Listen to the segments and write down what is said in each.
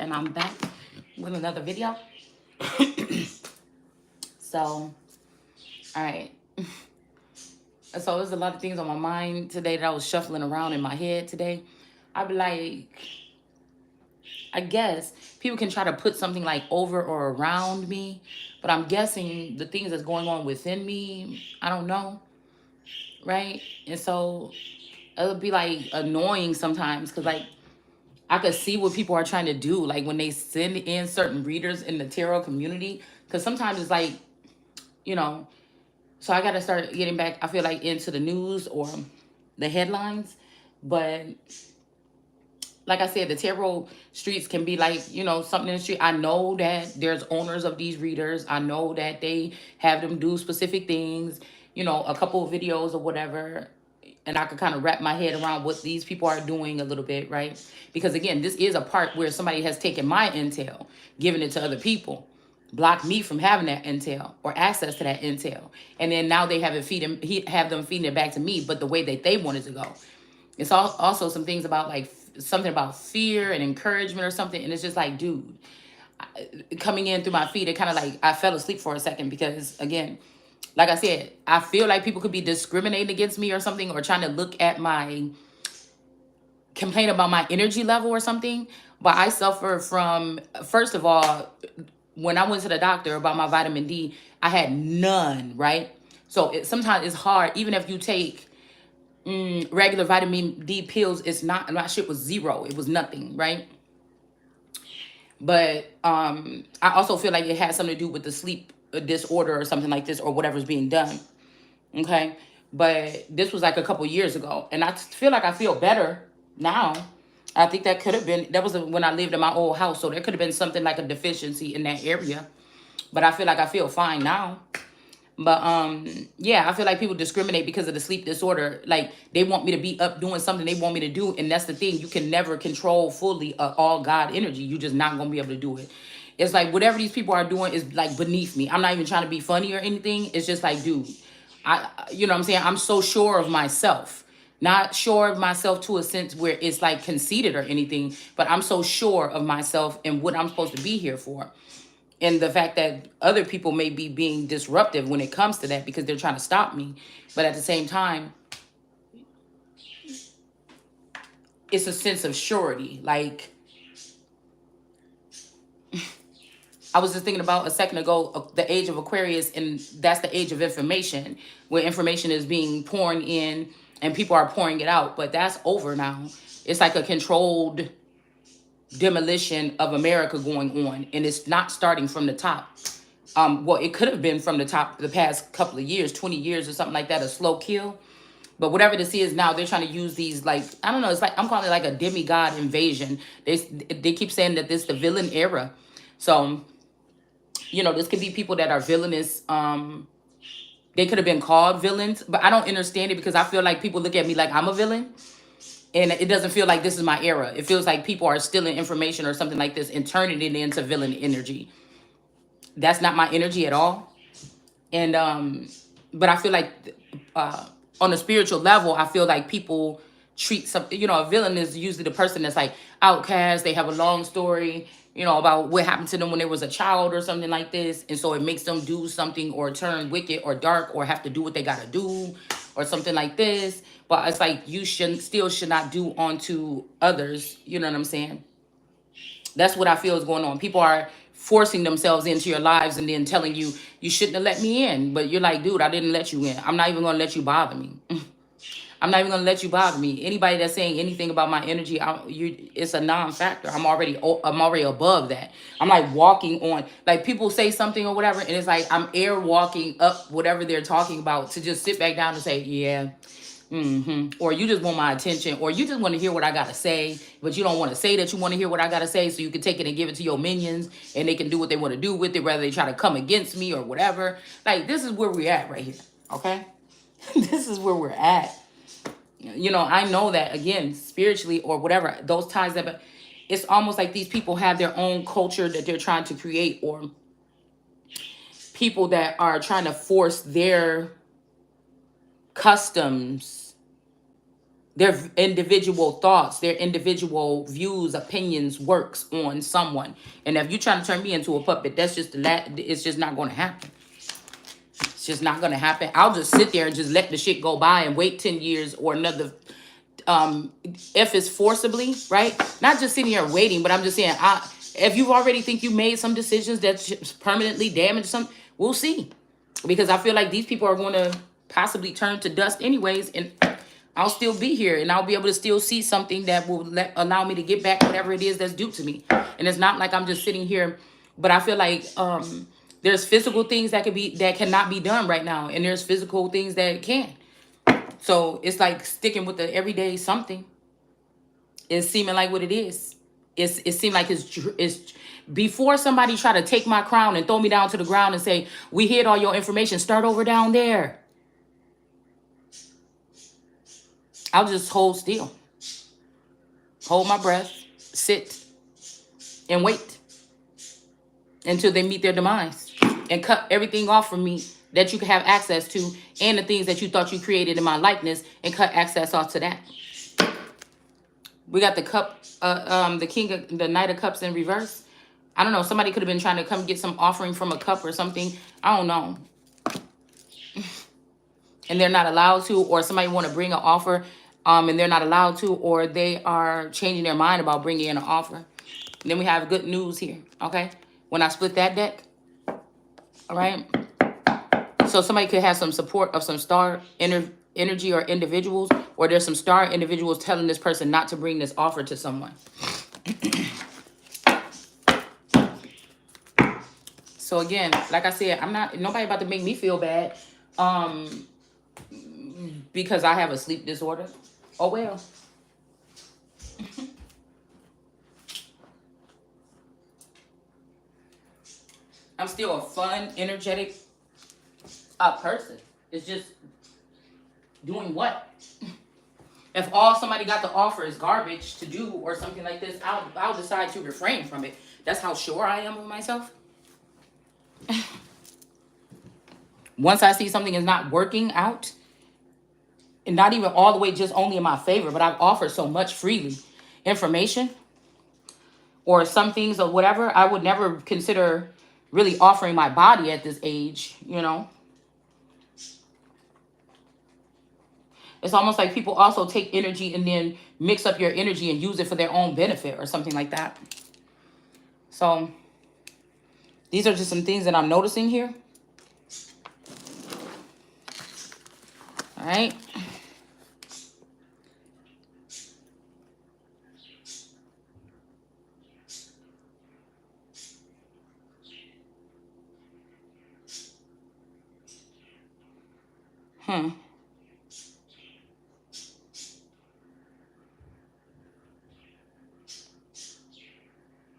and I'm back with another video. So, all right. So there's a lot of things on my mind today that I was shuffling around in my head today. I'd be like, I guess people can try to put something like over or around me, but I'm guessing the things that's going on within me, I don't know, right? And so it'll be like annoying sometimes because like I could see what people are trying to do, like when they send in certain readers in the tarot community. Because sometimes it's like, you know, so I got to start getting back, I feel like, into the news or the headlines. But like I said, the tarot streets can be like, something in the street. I know that there's owners of these readers. I know that they have them do specific things, a couple of videos or whatever. And I could kind of wrap my head around what these people are doing a little bit, right? Because again, this is a part where somebody has taken my intel, given it to other people, blocked me from having that intel or access to that intel. And then now they have have them feeding it back to me, but the way that they wanted to go. It's also some things about like something about fear and encouragement or something. And it's just like, dude, coming in through my feet, it kind of like I fell asleep for a second because, again, like I said, I feel like people could be discriminating against me or something, or trying to look at my, complain about my energy level or something. But I suffer from, first of all, when I went to the doctor about my vitamin D, I had none, right? So sometimes it's hard, even if you take regular vitamin D pills, it's not, my shit was zero. It was nothing, right? But I also feel like it has something to do with the sleep disorder or something like this, or whatever's being done. Okay. But this was like a couple years ago. And I feel like I feel better now. I think that could have been, that was when I lived in my old house. So there could have been something like a deficiency in that area. But I feel like I feel fine now. But yeah, I feel like people discriminate because of the sleep disorder. Like they want me to be up doing something they want me to do. And that's the thing. You can never control fully all God energy. You're just not going to be able to do it. It's like whatever these people are doing is like beneath me. I'm not even trying to be funny or anything. It's just like, dude, you know what I'm saying? I'm so sure of myself. Not sure of myself to a sense where it's like conceited or anything, but I'm so sure of myself and what I'm supposed to be here for. And the fact that other people may be being disruptive when it comes to that because they're trying to stop me. But at the same time, it's a sense of surety. Like, I was just thinking about a second ago, the age of Aquarius, and that's the age of information, where information is being poured in and people are pouring it out. But that's over now. It's like a controlled demolition of America going on, and it's not starting from the top. Well, it could have been from the top the past couple of years, 20 years or something like that, a slow kill. But whatever this is now, they're trying to use these, like, I don't know, it's like, I'm calling it like a demigod invasion. They keep saying that this is the villain era. So, this could be people that are villainous. They could have been called villains, but I don't understand it because I feel like people look at me like I'm a villain. And it doesn't feel like this is my era. It feels like people are stealing information or something like this and turning it into villain energy. That's not my energy at all. And but I feel like on a spiritual level, I feel like people treat something, a villain is usually the person that's like outcast. They have a long story, about what happened to them when they was a child or something like this. And so it makes them do something or turn wicked or dark or have to do what they got to do or something like this. But it's like you should not do onto others. You know what I'm saying? That's what I feel is going on. People are forcing themselves into your lives and then telling you, you shouldn't have let me in. But you're like, dude, I didn't let you in. I'm not even going to let you bother me. I'm not even going to let you bother me. Anybody that's saying anything about my energy, it's a non-factor. I'm already above that. I'm like walking on, like people say something or whatever, and it's like I'm air walking up whatever they're talking about to just sit back down and say, yeah. Or you just want my attention, or you just want to hear what I gotta say, but you don't want to say that you want to hear what I gotta say, so you can take it and give it to your minions, and they can do what they want to do with it, whether they try to come against me or whatever. Like, this is where we're at right here, okay? This is where we're at. I know that, again, spiritually or whatever, those ties that, it's almost like these people have their own culture that they're trying to create, or people that are trying to force their customs their individual thoughts, their individual views, opinions, works on someone. And if you're trying to turn me into a puppet, that's just it's just not going to happen. It's just not going to happen. I'll just sit there and just let the shit go by and wait 10 years or another, if it's forcibly, right? Not just sitting here waiting, but I'm just saying, if you already think you made some decisions that permanently damage some, we'll see. Because I feel like these people are going to possibly turn to dust anyways, and I'll still be here, and I'll be able to still see something that will allow me to get back whatever it is that's due to me. And it's not like I'm just sitting here, but I feel like there's physical things that cannot be done right now, and there's physical things that can. So it's like sticking with the everyday something. It's seeming like what it is. It seemed like it's before somebody try to take my crown and throw me down to the ground and say, we hid all your information, start over down there. I'll just hold still. Hold my breath, sit, and wait until they meet their demise and cut everything off from me that you can have access to, and the things that you thought you created in my likeness, and cut access off to that. We got the cup, the king of the knight of cups in reverse. I don't know. Somebody could have been trying to come get some offering from a cup or something. I don't know. And they're not allowed to, or somebody want to bring an offer, and they're not allowed to, or they are changing their mind about bringing in an offer. And then we have good news here, okay? When I split that deck, all right? So somebody could have some support of some star energy or individuals, or there's some star individuals telling this person not to bring this offer to someone. So again, like I said, nobody about to make me feel bad because I have a sleep disorder. Oh well. I'm still a fun, energetic person. It's just doing what? If all somebody got to offer is garbage to do or something like this, I'll decide to refrain from it. That's how sure I am of myself. Once I see something is not working out, and not even all the way just only in my favor, but I've offered so much freely information or some things or whatever, I would never consider really offering my body at this age, you know. It's almost like people also take energy and then mix up your energy and use it for their own benefit or something like that. So these are just some things that I'm noticing here. All right.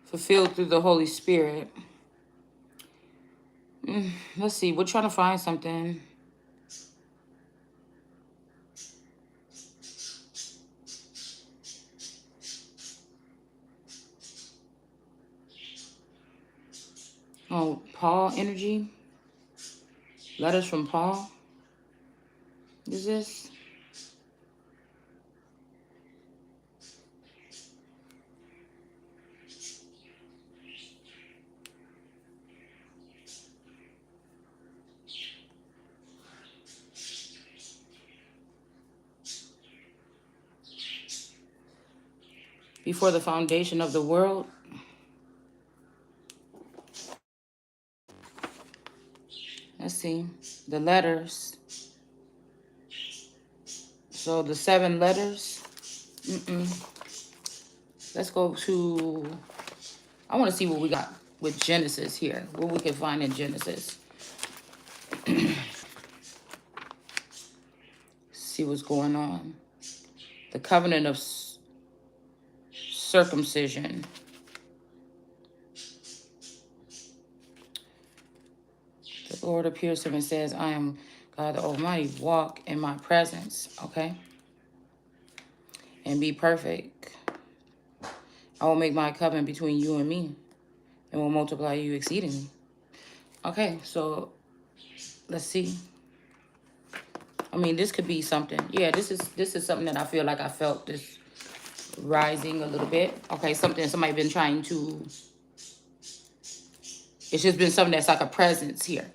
Fulfilled through the Holy Spirit. Let's see. We're trying to find something. Oh, Paul energy. Letters from Paul. Is this? Before the foundation of the world. Let's see. The letters. So the 7 letters. Let's go to... I want to see what we got with Genesis here. What we can find in Genesis. See what's going on. The covenant of circumcision. The Lord appears to him and says, I am God the Almighty. Walk in my presence. Okay? And be perfect. I will make my covenant between you and me, and will multiply you exceedingly. Okay, so let's see. I mean, this could be something. Yeah, this is something that I feel like I felt this rising a little bit. Okay, something somebody been trying to. It's just been something that's like a presence here.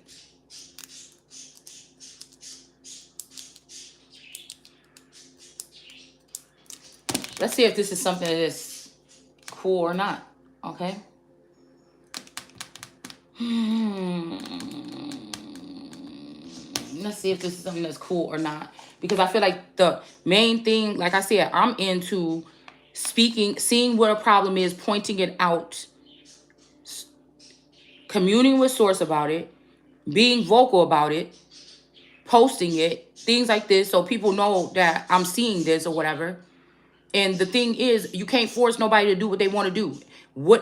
Let's see if this is something that is cool or not. Okay. Let's see if this is something that's cool or not. Because I feel like the main thing, like I said, I'm into speaking, seeing what a problem is, pointing it out, communing with source about it, being vocal about it, posting it, things like this, so people know that I'm seeing this or whatever. And the thing is, you can't force nobody to do what they want to do.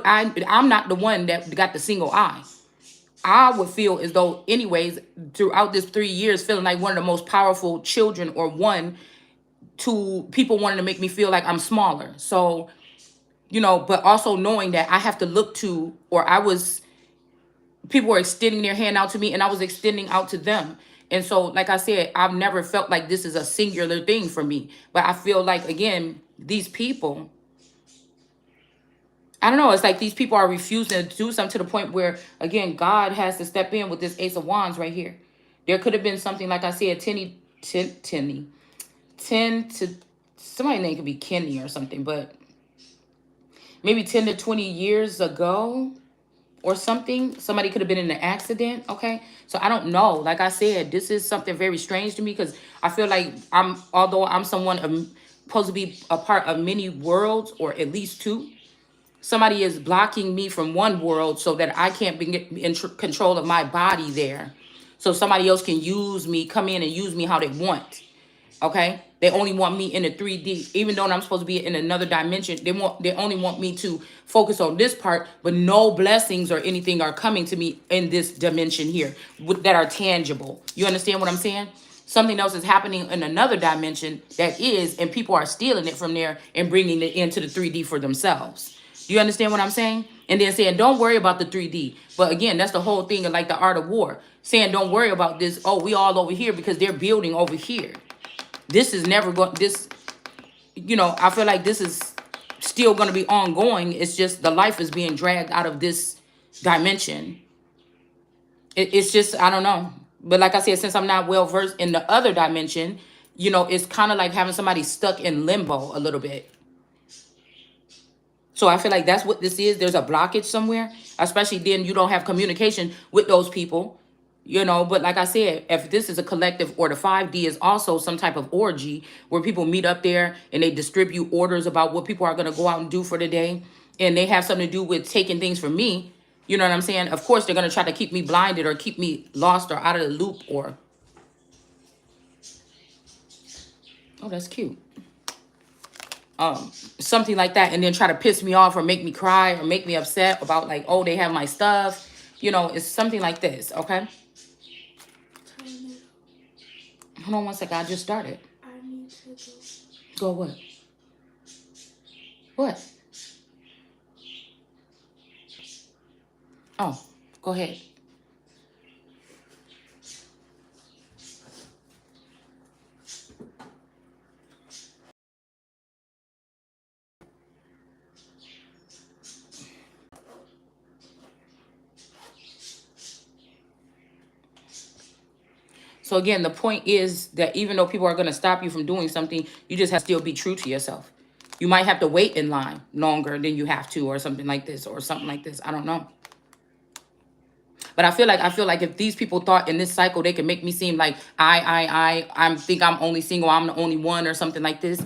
I'm not the one that got the single eye. I would feel as though, anyways, throughout this 3 years, feeling like one of the most powerful children, or one to people wanting to make me feel like I'm smaller. So, but also knowing that I have to look to, or people were extending their hand out to me and I was extending out to them. And so, like I said, I've never felt like this is a singular thing for me. But I feel like, again, these people, I don't know, it's like these people are refusing to do something to the point where, again, God has to step in with this Ace of Wands right here. There could have been something, like I said, 10 to, somebody's name could be Kenny or something, but maybe 10 to 20 years ago or something. Somebody could have been in an accident, okay? So I don't know. Like I said, this is something very strange to me, because I feel like although I'm someone supposed to be a part of many worlds, or at least two, somebody is blocking me from one world so that I can't be in control of my body there. So somebody else can use me, come in and use me how they want. Okay, they only want me in the 3D, even though I'm supposed to be in another dimension. They only want me to focus on this part, but no blessings or anything are coming to me in this dimension here that are tangible. You understand what I'm saying? Something else is happening in another dimension and people are stealing it from there and bringing it into the 3D for themselves. Do you understand what I'm saying? And then saying, don't worry about the 3D. But again, that's the whole thing of like the art of war. Saying, don't worry about this. Oh, we all over here because they're building over here. This is never going, I feel like this is still going to be ongoing. It's just the life is being dragged out of this dimension. It's just, I don't know. But like I said, since I'm not well versed in the other dimension, it's kind of like having somebody stuck in limbo a little bit. So I feel like that's what this is. There's a blockage somewhere, especially then you don't have communication with those people. But like I said, if this is a collective, or the 5D is also some type of orgy where people meet up there and they distribute orders about what people are going to go out and do for the day, and they have something to do with taking things from me, you know what I'm saying? Of course, they're going to try to keep me blinded or keep me lost or out of the loop, or, oh, that's cute. Something like that, and then try to piss me off or make me cry or make me upset about, like, oh, they have my stuff. It's something like this, okay? Hold on one second. I just started. I need to go. Go what? What? Oh, go ahead. So again, the point is that even though people are going to stop you from doing something, you just have to still be true to yourself. You might have to wait in line longer than you have to, or something like this, or something like this. I don't know. But I feel like if these people thought in this cycle they could make me seem like I think I'm only single, I'm the only one, or something like this.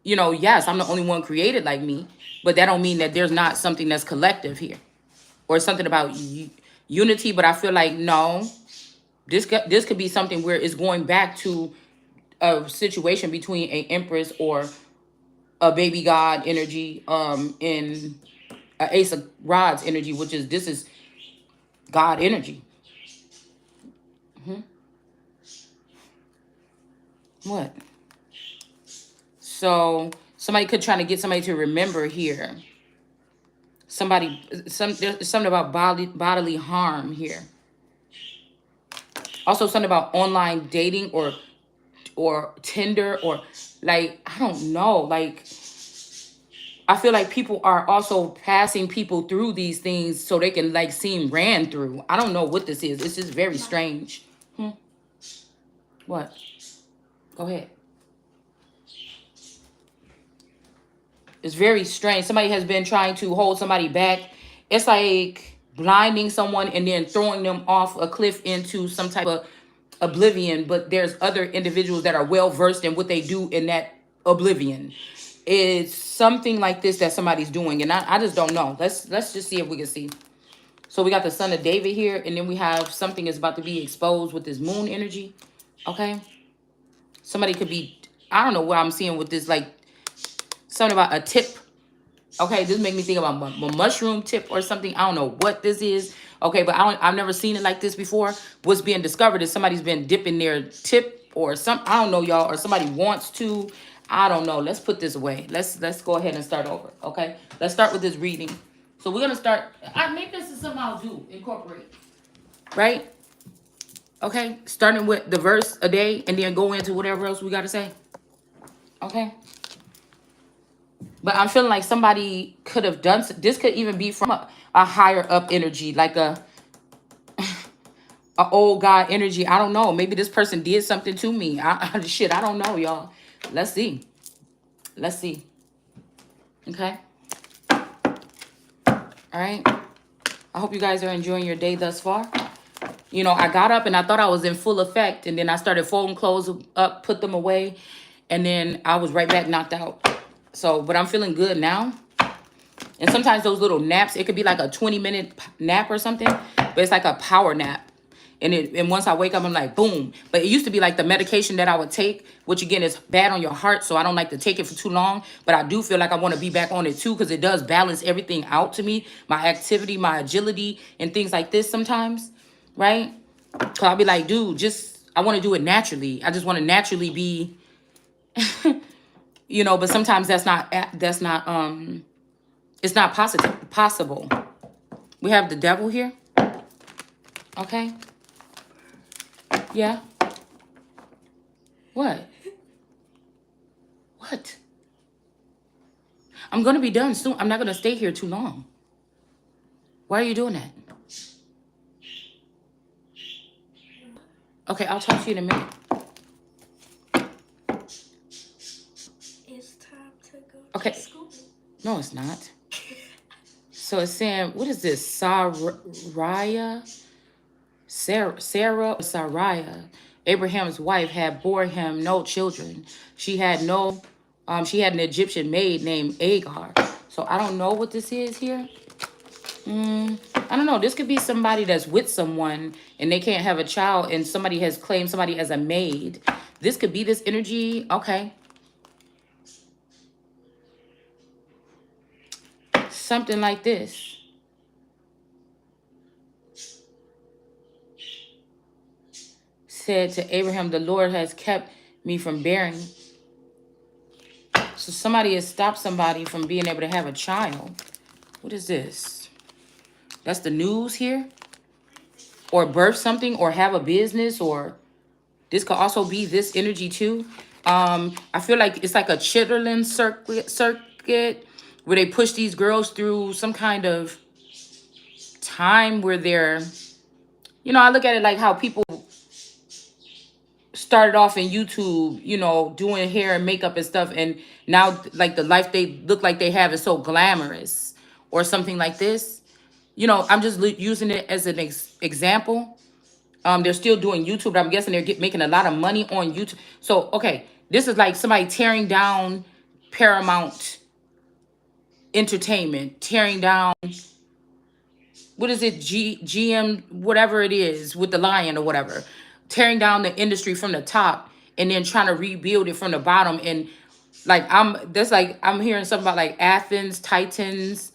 Yes, I'm the only one created like me, but that don't mean that there's not something that's collective here, or something about unity. But I feel like, no, this could be something where it's going back to a situation between a empress or a baby god energy, in a ace of rods energy, which is, this is God energy. What? So somebody could try to get somebody to remember here. There's something about bodily harm here. Also something about online dating, or or Tinder or like, I don't know. Like, I feel like people are also passing people through these things so they can like seem ran through. I don't know what this is. It's just very strange. Hmm. What? Go ahead. It's very strange. Somebody has been trying to hold somebody back. It's like blinding someone and then throwing them off a cliff into some type of oblivion. But there's other individuals that are well versed in what they do in that oblivion. It's something like this that somebody's doing, and I just don't know. Let's just see if we can see. So we got the son of David here, and then we have something is about to be exposed with this moon energy. Okay, somebody could be. I don't know what I'm seeing with this, like something about a tip. Okay, this make me think about a mushroom tip or something. I don't know what this is. Okay, but I've never seen it like this before. What's being discovered is somebody's been dipping their tip or some. I don't know, y'all, or somebody wants to. I don't know. Let's put this away. Let's go ahead and start over. Okay, let's start with this reading. So we're gonna start. Maybe this is something I'll do. Incorporate. Right. Okay. Starting with the verse a day, and then go into whatever else we gotta say. Okay. But I'm feeling like somebody could have done this. Could even be from a higher up energy, like a old God energy. I don't know. Maybe this person did something to me. Shit, I don't know, y'all. Let's see. Let's see. Okay. All right. I hope you guys are enjoying your day thus far. You know, I got up and I thought I was in full effect, and then I started folding clothes up, put them away, and then I was right back knocked out. So, but I'm feeling good now. And sometimes those little naps, it could be like a 20-minute nap or something, but it's like a power nap. And once I wake up, I'm like, boom. But it used to be like the medication that I would take, which again is bad on your heart, so I don't like to take it for too long. But I do feel like I want to be back on it too, because it does balance everything out to me, my activity, my agility, and things like this sometimes, right? So I'll be like, dude, I want to do it naturally. I just want to naturally be, you know, but sometimes it's not possible. We have the devil here. Okay. Yeah. What? What? I'm going to be done soon. I'm not going to stay here too long. Why are you doing that? Okay, I'll talk to you in a minute. It's time to go Okay. to school. No, it's not. So it's saying, what is this? Sarah, Sarah, Abraham's wife, had bore him no children. She had an Egyptian maid named Agar. So I don't know what this is here. I don't know. This could be somebody that's with someone and they can't have a child, and somebody has claimed somebody as a maid. This could be this energy. Okay. Something like this. Said to Abraham, the Lord has kept me from bearing. So somebody has stopped somebody from being able to have a child. What is this? That's the news here. Or birth something, or have a business, or this could also be this energy too. I feel like it's like a chitlin circuit where they push these girls through some kind of time where they're, you know, I look at it like how people started off in YouTube, you know, doing hair and makeup and stuff, and now like the life they look like they have is so glamorous or something like this. You know, I'm just using it as an example. They're still doing YouTube, but I'm guessing they're making a lot of money on YouTube. So, okay, this is like somebody tearing down Paramount Entertainment, tearing down, what is it, GM, whatever it is, with the lion or whatever, tearing down the industry from the top and then trying to rebuild it from the bottom. And like I'm hearing something about like Athens, Titans,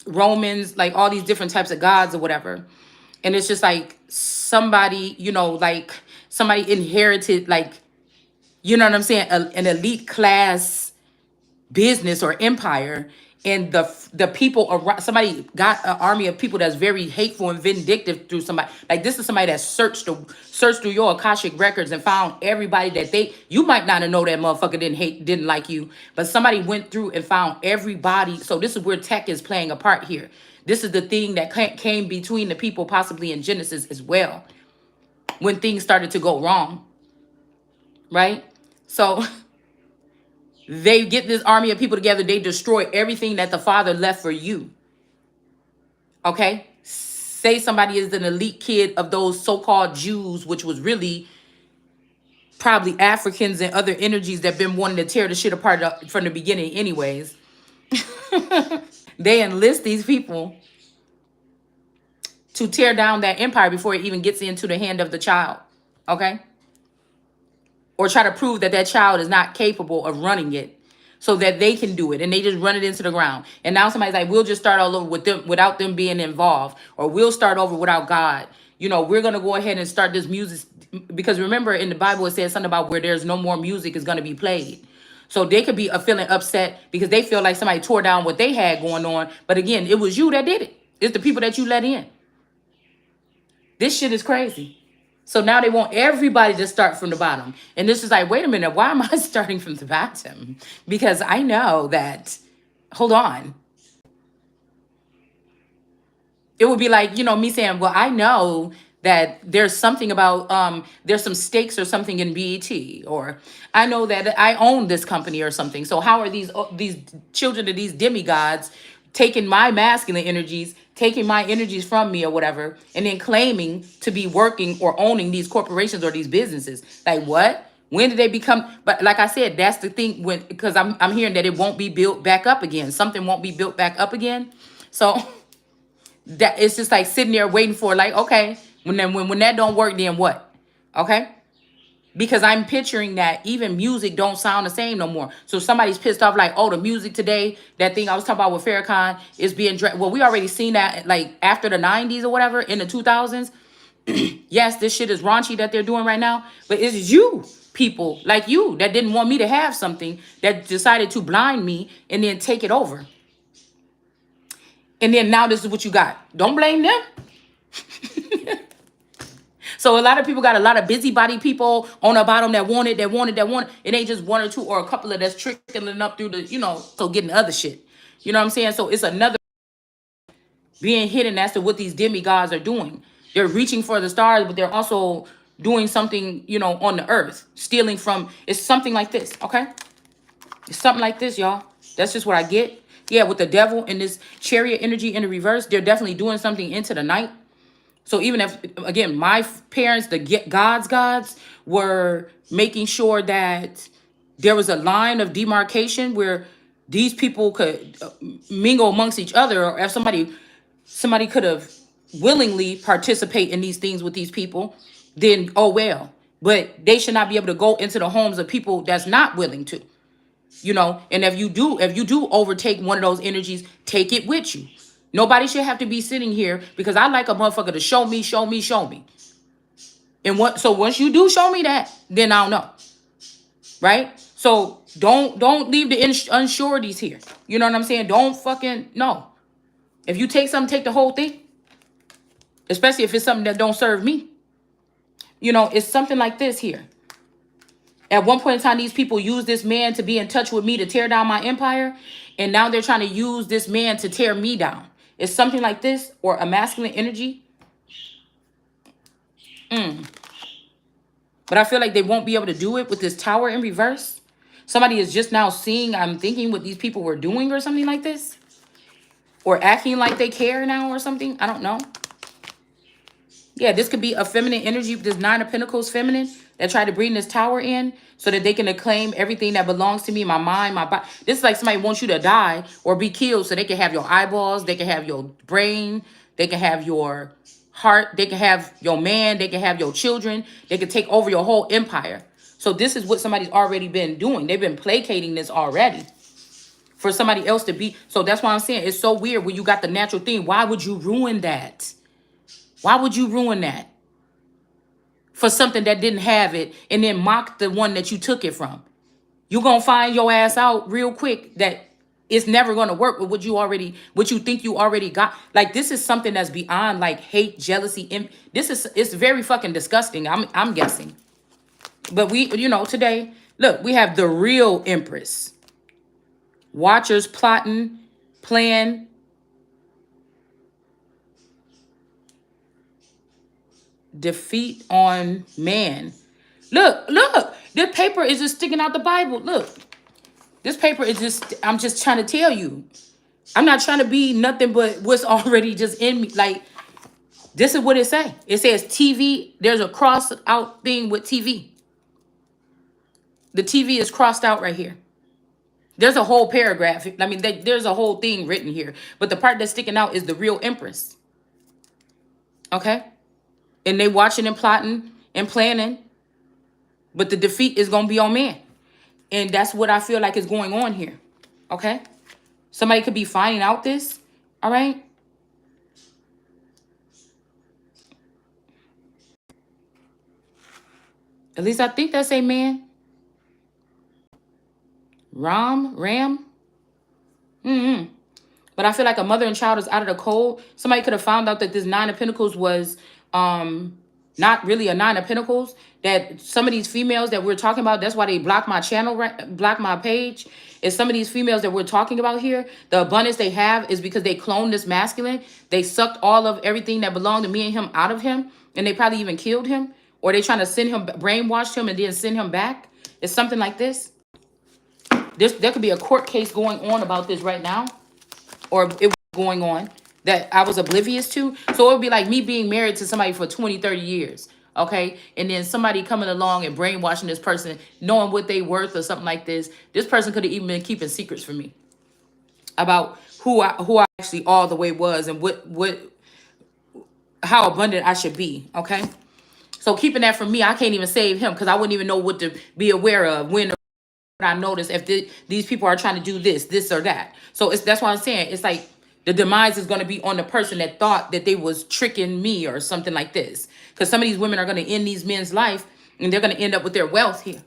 Romans, like all these different types of gods or whatever. And it's just like somebody, you know, like somebody inherited, like, you know what I'm saying, an elite class business or empire, And the people around, somebody got an army of people that's very hateful and vindictive through somebody. Like, this is somebody that searched through your Akashic records and found everybody that you might not have know that motherfucker didn't like you, but somebody went through and found everybody. So this is where tech is playing a part here. This is the thing that came between the people, possibly in Genesis as well, when things started to go wrong, right? So they get this army of people together. They destroy everything that the Father left for you. Okay? Say somebody is an elite kid of those so-called Jews, which was really probably Africans and other energies that been wanting to tear the shit apart from the beginning anyways. They enlist these people to tear down that empire before it even gets into the hand of the child. Okay? Or try to prove that that child is not capable of running it so that they can do it, and they just run it into the ground. And now somebody's like, we'll just start all over with them without them being involved, or we'll start over without God. You know, we're going to go ahead and start this music, because remember in the Bible it says something about where there's no more music is going to be played. So they could be feeling upset because they feel like somebody tore down what they had going on. But again, it was you that did it. It's the people that you let in. This shit is crazy. So now they want everybody to start from the bottom. And this is like, wait a minute, why am I starting from the bottom? Because I know that, hold on. It would be like, me saying, well, I know that there's something about, there's some stakes or something in BET, or I know that I own this company or something. So how are these children of these demigods taking my masculine energies, taking my energies from me or whatever, and then claiming to be working or owning these corporations or these businesses? Like, what? When did they become? But like I said, that's the thing, because I'm hearing that it won't be built back up again. Something won't be built back up again. So that it's just like sitting there waiting for, like, okay, when that don't work, then what? Okay? Because I'm picturing that even music don't sound the same no more. So somebody's pissed off, like, oh, the music today, that thing I was talking about with Farrakhan is being well, we already seen that, like, after the 90s or whatever, in the 2000s. Yes, this shit is raunchy that they're doing right now, but it's you people like you that didn't want me to have something, that decided to blind me and then take it over. And then now this is what you got. Don't blame them. So a lot of people got a lot of busybody people on the bottom that want it. It ain't just one or two or a couple of that's trickling up through the, so getting other shit. You know what I'm saying? So it's another being hidden as to what these demigods are doing. They're reaching for the stars, but they're also doing something, on the earth. Stealing from, it's something like this, okay? It's something like this, y'all. That's just what I get. Yeah, with the devil and this chariot energy in the reverse, they're definitely doing something into the night. So even if, again, my parents, the gods, were making sure that there was a line of demarcation where these people could mingle amongst each other, or if somebody could have willingly participate in these things with these people, then oh well. But they should not be able to go into the homes of people that's not willing to. And if you do overtake one of those energies, take it with you. Nobody should have to be sitting here, because I like a motherfucker to show me. And so once you do show me that, then I'll know. Right? So don't leave the unsureties here. You know what I'm saying? Don't fucking no. If you take something, take the whole thing. Especially if it's something that don't serve me. It's something like this here. At one point in time, these people used this man to be in touch with me to tear down my empire. And now they're trying to use this man to tear me down. It's something like this, or a masculine energy. But I feel like they won't be able to do it with this tower in reverse. Somebody is just now seeing, I'm thinking, what these people were doing or something like this. Or acting like they care now or something. I don't know. Yeah, this could be a feminine energy, this Nine of Pentacles feminine, that tried to bring this tower in so that they can acclaim everything that belongs to me, my mind, my body. This is like somebody wants you to die or be killed so they can have your eyeballs, they can have your brain, they can have your heart, they can have your man, they can have your children, they can take over your whole empire. So this is what somebody's already been doing. They've been placating this already for somebody else to be. So that's why I'm saying it's so weird when you got the natural thing. Why would you ruin that? Why would you ruin that for something that didn't have it and then mock the one that you took it from? You're going to find your ass out real quick that It's never going to work with what you think you already got. Like, this is something that's beyond like hate, jealousy. It's very fucking disgusting. I'm guessing. But today, look, we have the real Empress. Watchers plotting, plan, defeat on man. Look, this paper is just sticking out the Bible. Look, this paper is just, I'm just trying to tell you. I'm not trying to be nothing but what's already just in me. Like, this is what it say. It says TV. There's a cross out thing with TV. The TV is crossed out right here. There's a whole paragraph. I mean, there's a whole thing written here. But the part that's sticking out is the real Empress. Okay? And they watching and plotting and planning. But the defeat is going to be on man. And that's what I feel like is going on here. Okay? Somebody could be finding out this. All right? At least I think that's a man. Ram. But I feel like a mother and child is out of the cold. Somebody could have found out that this Nine of Pentacles was not really a Nine of Pentacles. That some of these females that we're talking about, that's why they block my channel, block my page. Is some of these females that we're talking about here, the abundance they have is because they cloned this masculine. They sucked all of everything that belonged to me and him out of him. And they probably even killed him. Or they trying to send him, brainwashed him and then send him back. It's something like this. There could be a court case going on about this right now. Or it was going on that I was oblivious to. So it would be like me being married to somebody for 20, 30 years. Okay. And then somebody coming along and brainwashing this person, knowing what they worth or something like this. This person could have even been keeping secrets from me about who I actually all the way was and how abundant I should be. Okay. So keeping that from me, I can't even save him because I wouldn't even know what to be aware of when I notice if these people are trying to do this or that. So that's why I'm saying it's like the demise is going to be on the person that thought that they was tricking me or something like this. Because some of these women are going to end these men's life and they're going to end up with their wealth here.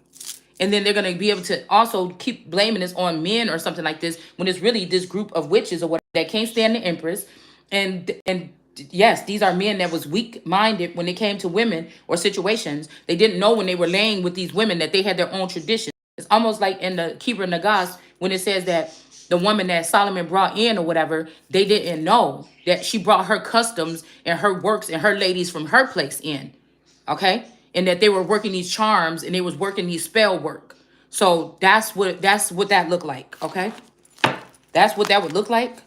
And then they're going to be able to also keep blaming this on men or something like this when it's really this group of witches or whatever that can't stand the Empress. And yes, these are men that was weak-minded when it came to women or situations. They didn't know when they were laying with these women that they had their own tradition. It's almost like in the Kibra Nagas when it says that the woman that Solomon brought in or whatever, they didn't know that she brought her customs and her works and her ladies from her place in. Okay? And that they were working these charms and they was working these spell work. So that's what that looked like. Okay? That's what that would look like.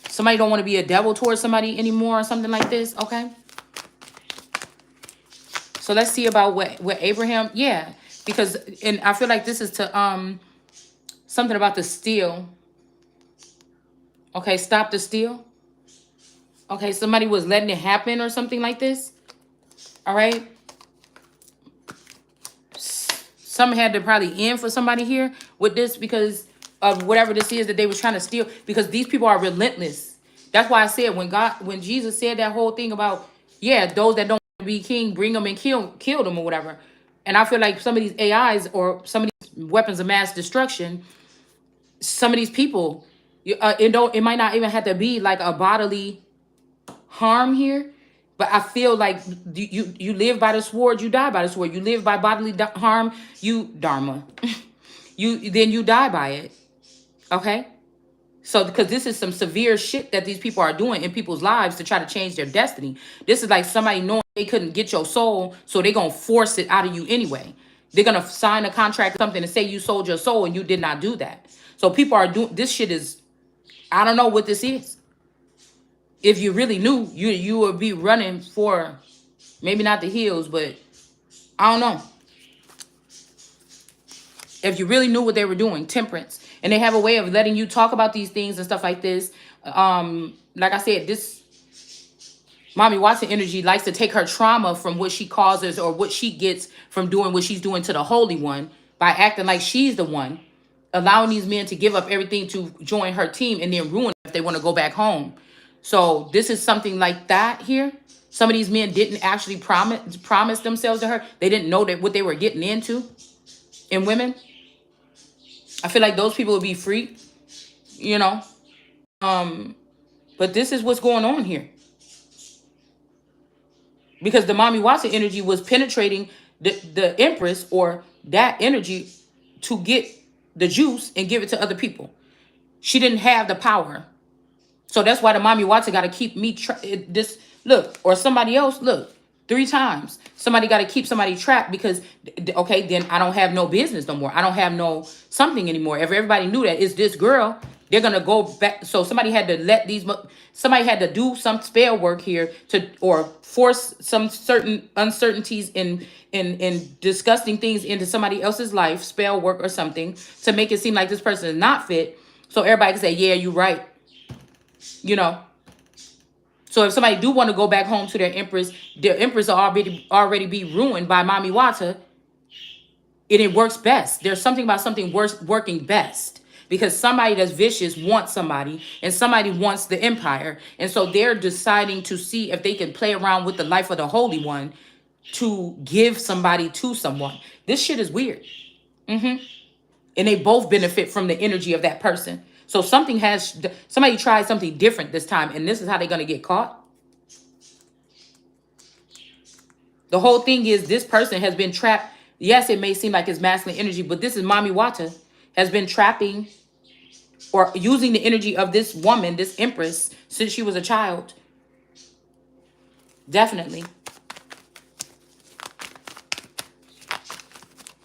Somebody don't want to be a devil towards somebody anymore or something like this. Okay? So let's see about what Abraham, yeah. Because, and I feel like this is to, something about the steal. Okay, stop the steal. Okay, somebody was letting it happen or something like this. All right. Some had to probably end for somebody here with this because of whatever this is that they was trying to steal. Because these people are relentless. That's why I said when Jesus said that whole thing about, yeah, those that don't want to be king, bring them and kill them or whatever. And I feel like some of these AIs or some of these weapons of mass destruction, some of these people, it might not even have to be like a bodily harm here, but I feel like you live by the sword, you die by the sword. You live by bodily harm, you dharma. you die by it. Okay? So because this is some severe shit that these people are doing in people's lives to try to change their destiny. This is like somebody knowing they couldn't get your soul, so they're going to force it out of you anyway. They're going to sign a contract or something and say you sold your soul and you did not do that. So people are doing, this shit is, I don't know what this is. If you really knew, you would be running for, maybe not the hills, but I don't know. If you really knew what they were doing, temperance. And they have a way of letting you talk about these things and stuff like this. Like I said, this Mommy Watson energy likes to take her trauma from what she causes or what she gets from doing what she's doing to the Holy One by acting like she's the one, allowing these men to give up everything to join her team and then ruin it if they want to go back home. So this is something like that here. Some of these men didn't actually promise themselves to her. They didn't know that what they were getting into in women. I feel like those people would be free. you know. Um, but this is what's going on here. Because the Mommy Watson energy was penetrating the Empress or that energy to get the juice and give it to other people. She didn't have the power. So that's why the Mommy Watson got to keep me this look or somebody else look 3 times. Somebody got to keep somebody trapped because okay, then I don't have no business no more. I don't have no something anymore. If everybody knew that it's this girl, they're gonna go back. So somebody had to let these. Somebody had to do some spell work here to or force some certain uncertainties in disgusting things into somebody else's life, spell work or something to make it seem like this person is not fit. So everybody can say, yeah, you're right. You know, so if somebody do want to go back home to their empress will already be ruined by Mommy Wata, and it works best. There's something about something working best because somebody that's vicious wants somebody and somebody wants the empire. And so they're deciding to see if they can play around with the life of the Holy One to give somebody to someone. This shit is weird. And they both benefit from the energy of that person. So somebody tried something different this time, and this is how they're going to get caught. The whole thing is this person has been trapped. Yes, it may seem like it's masculine energy, but this is Mommy Wata has been trapping or using the energy of this woman, this empress, since she was a child. Definitely.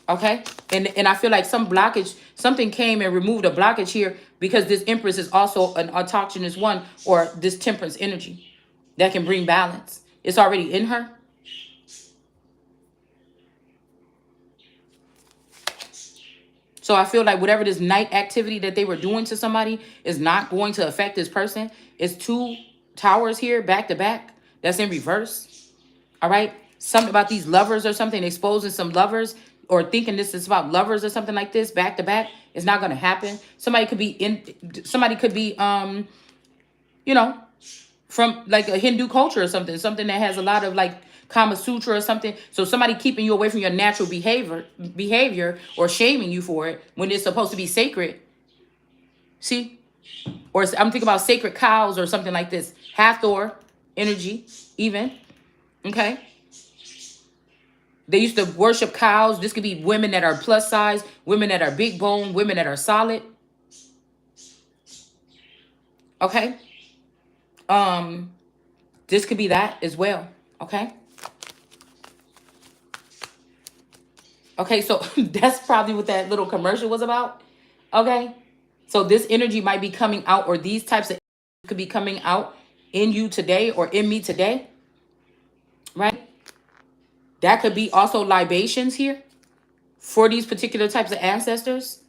Okay? And I feel like something came and removed a blockage here because this empress is also an autochthonous one or this temperance energy that can bring balance. It's already in her. So I feel like whatever this night activity that they were doing to somebody is not going to affect this person. It's 2 towers here back to back. That's in reverse. All right. Something about these lovers or something, exposing some lovers or thinking this is about lovers or something like this back to back. It's not going to happen. Somebody could be, you know, from like a Hindu culture or something that has a lot of like Kama Sutra or something. So somebody keeping you away from your natural behavior or shaming you for it when it's supposed to be sacred. See? Or I'm thinking about sacred cows or something like this. Hathor energy, even. Okay? They used to worship cows. This could be women that are plus size, women that are big bone, women that are solid. Okay? This could be that as well. Okay? Okay, so that's probably what that little commercial was about. Okay? So this energy might be coming out, or these types of could be coming out in you today or in me today. Right? That could be also libations here for these particular types of ancestors.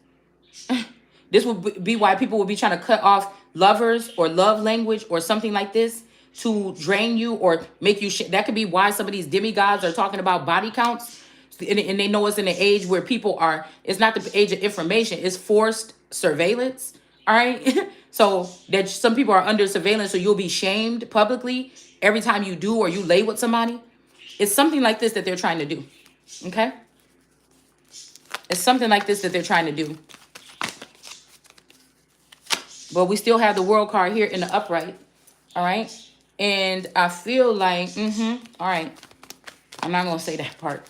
This would be why people would be trying to cut off lovers or love language or something like this to drain you or make you that could be why some of these demigods are talking about body counts. And they know it's in an age where people are, it's not the age of information, it's forced surveillance. All right. So that some people are under surveillance, so you'll be shamed publicly every time you do or you lay with somebody. It's something like this that they're trying to do. Okay. It's something like this that they're trying to do. But we still have the world card here in the upright. All right. And I feel like, all right. I'm not going to say that part.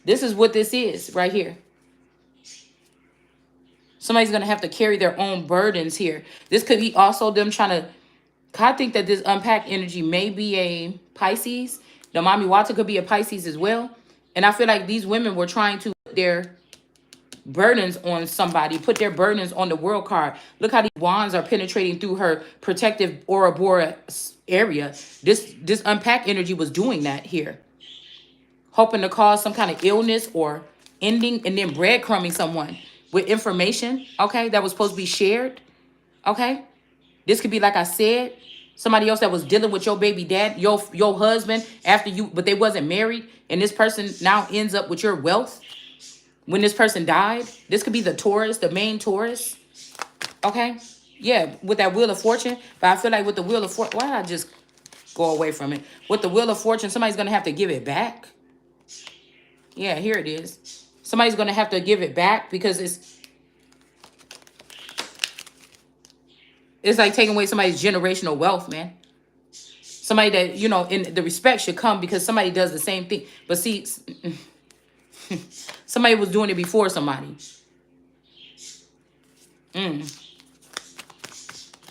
This is what this is right here. Somebody's going to have to carry their own burdens here. This could be also them trying to, I think that this unpacked energy may be a Pisces. The Mommy Wata could be a Pisces as well. And I feel like these women were trying to put their burdens on somebody, put their burdens on the world card. Look how these wands are penetrating through her protective Aura Bora area. This unpacked energy was doing that here. Hoping to cause some kind of illness or ending and then breadcrumbing someone with information, okay, that was supposed to be shared, okay? This could be, like I said, somebody else that was dealing with your baby dad, your husband after you, but they wasn't married, and this person now ends up with your wealth when this person died. This could be the Taurus, the main Taurus, okay? Yeah, with that Wheel of Fortune, but I feel like with the Wheel of Fortune, why did I just go away from it? With the Wheel of Fortune, somebody's going to have to give it back. Yeah, here it is. Somebody's going to have to give it back because it's, It's like taking away somebody's generational wealth, man. Somebody that, you know, in the respect should come because somebody does the same thing. But see, somebody was doing it before somebody.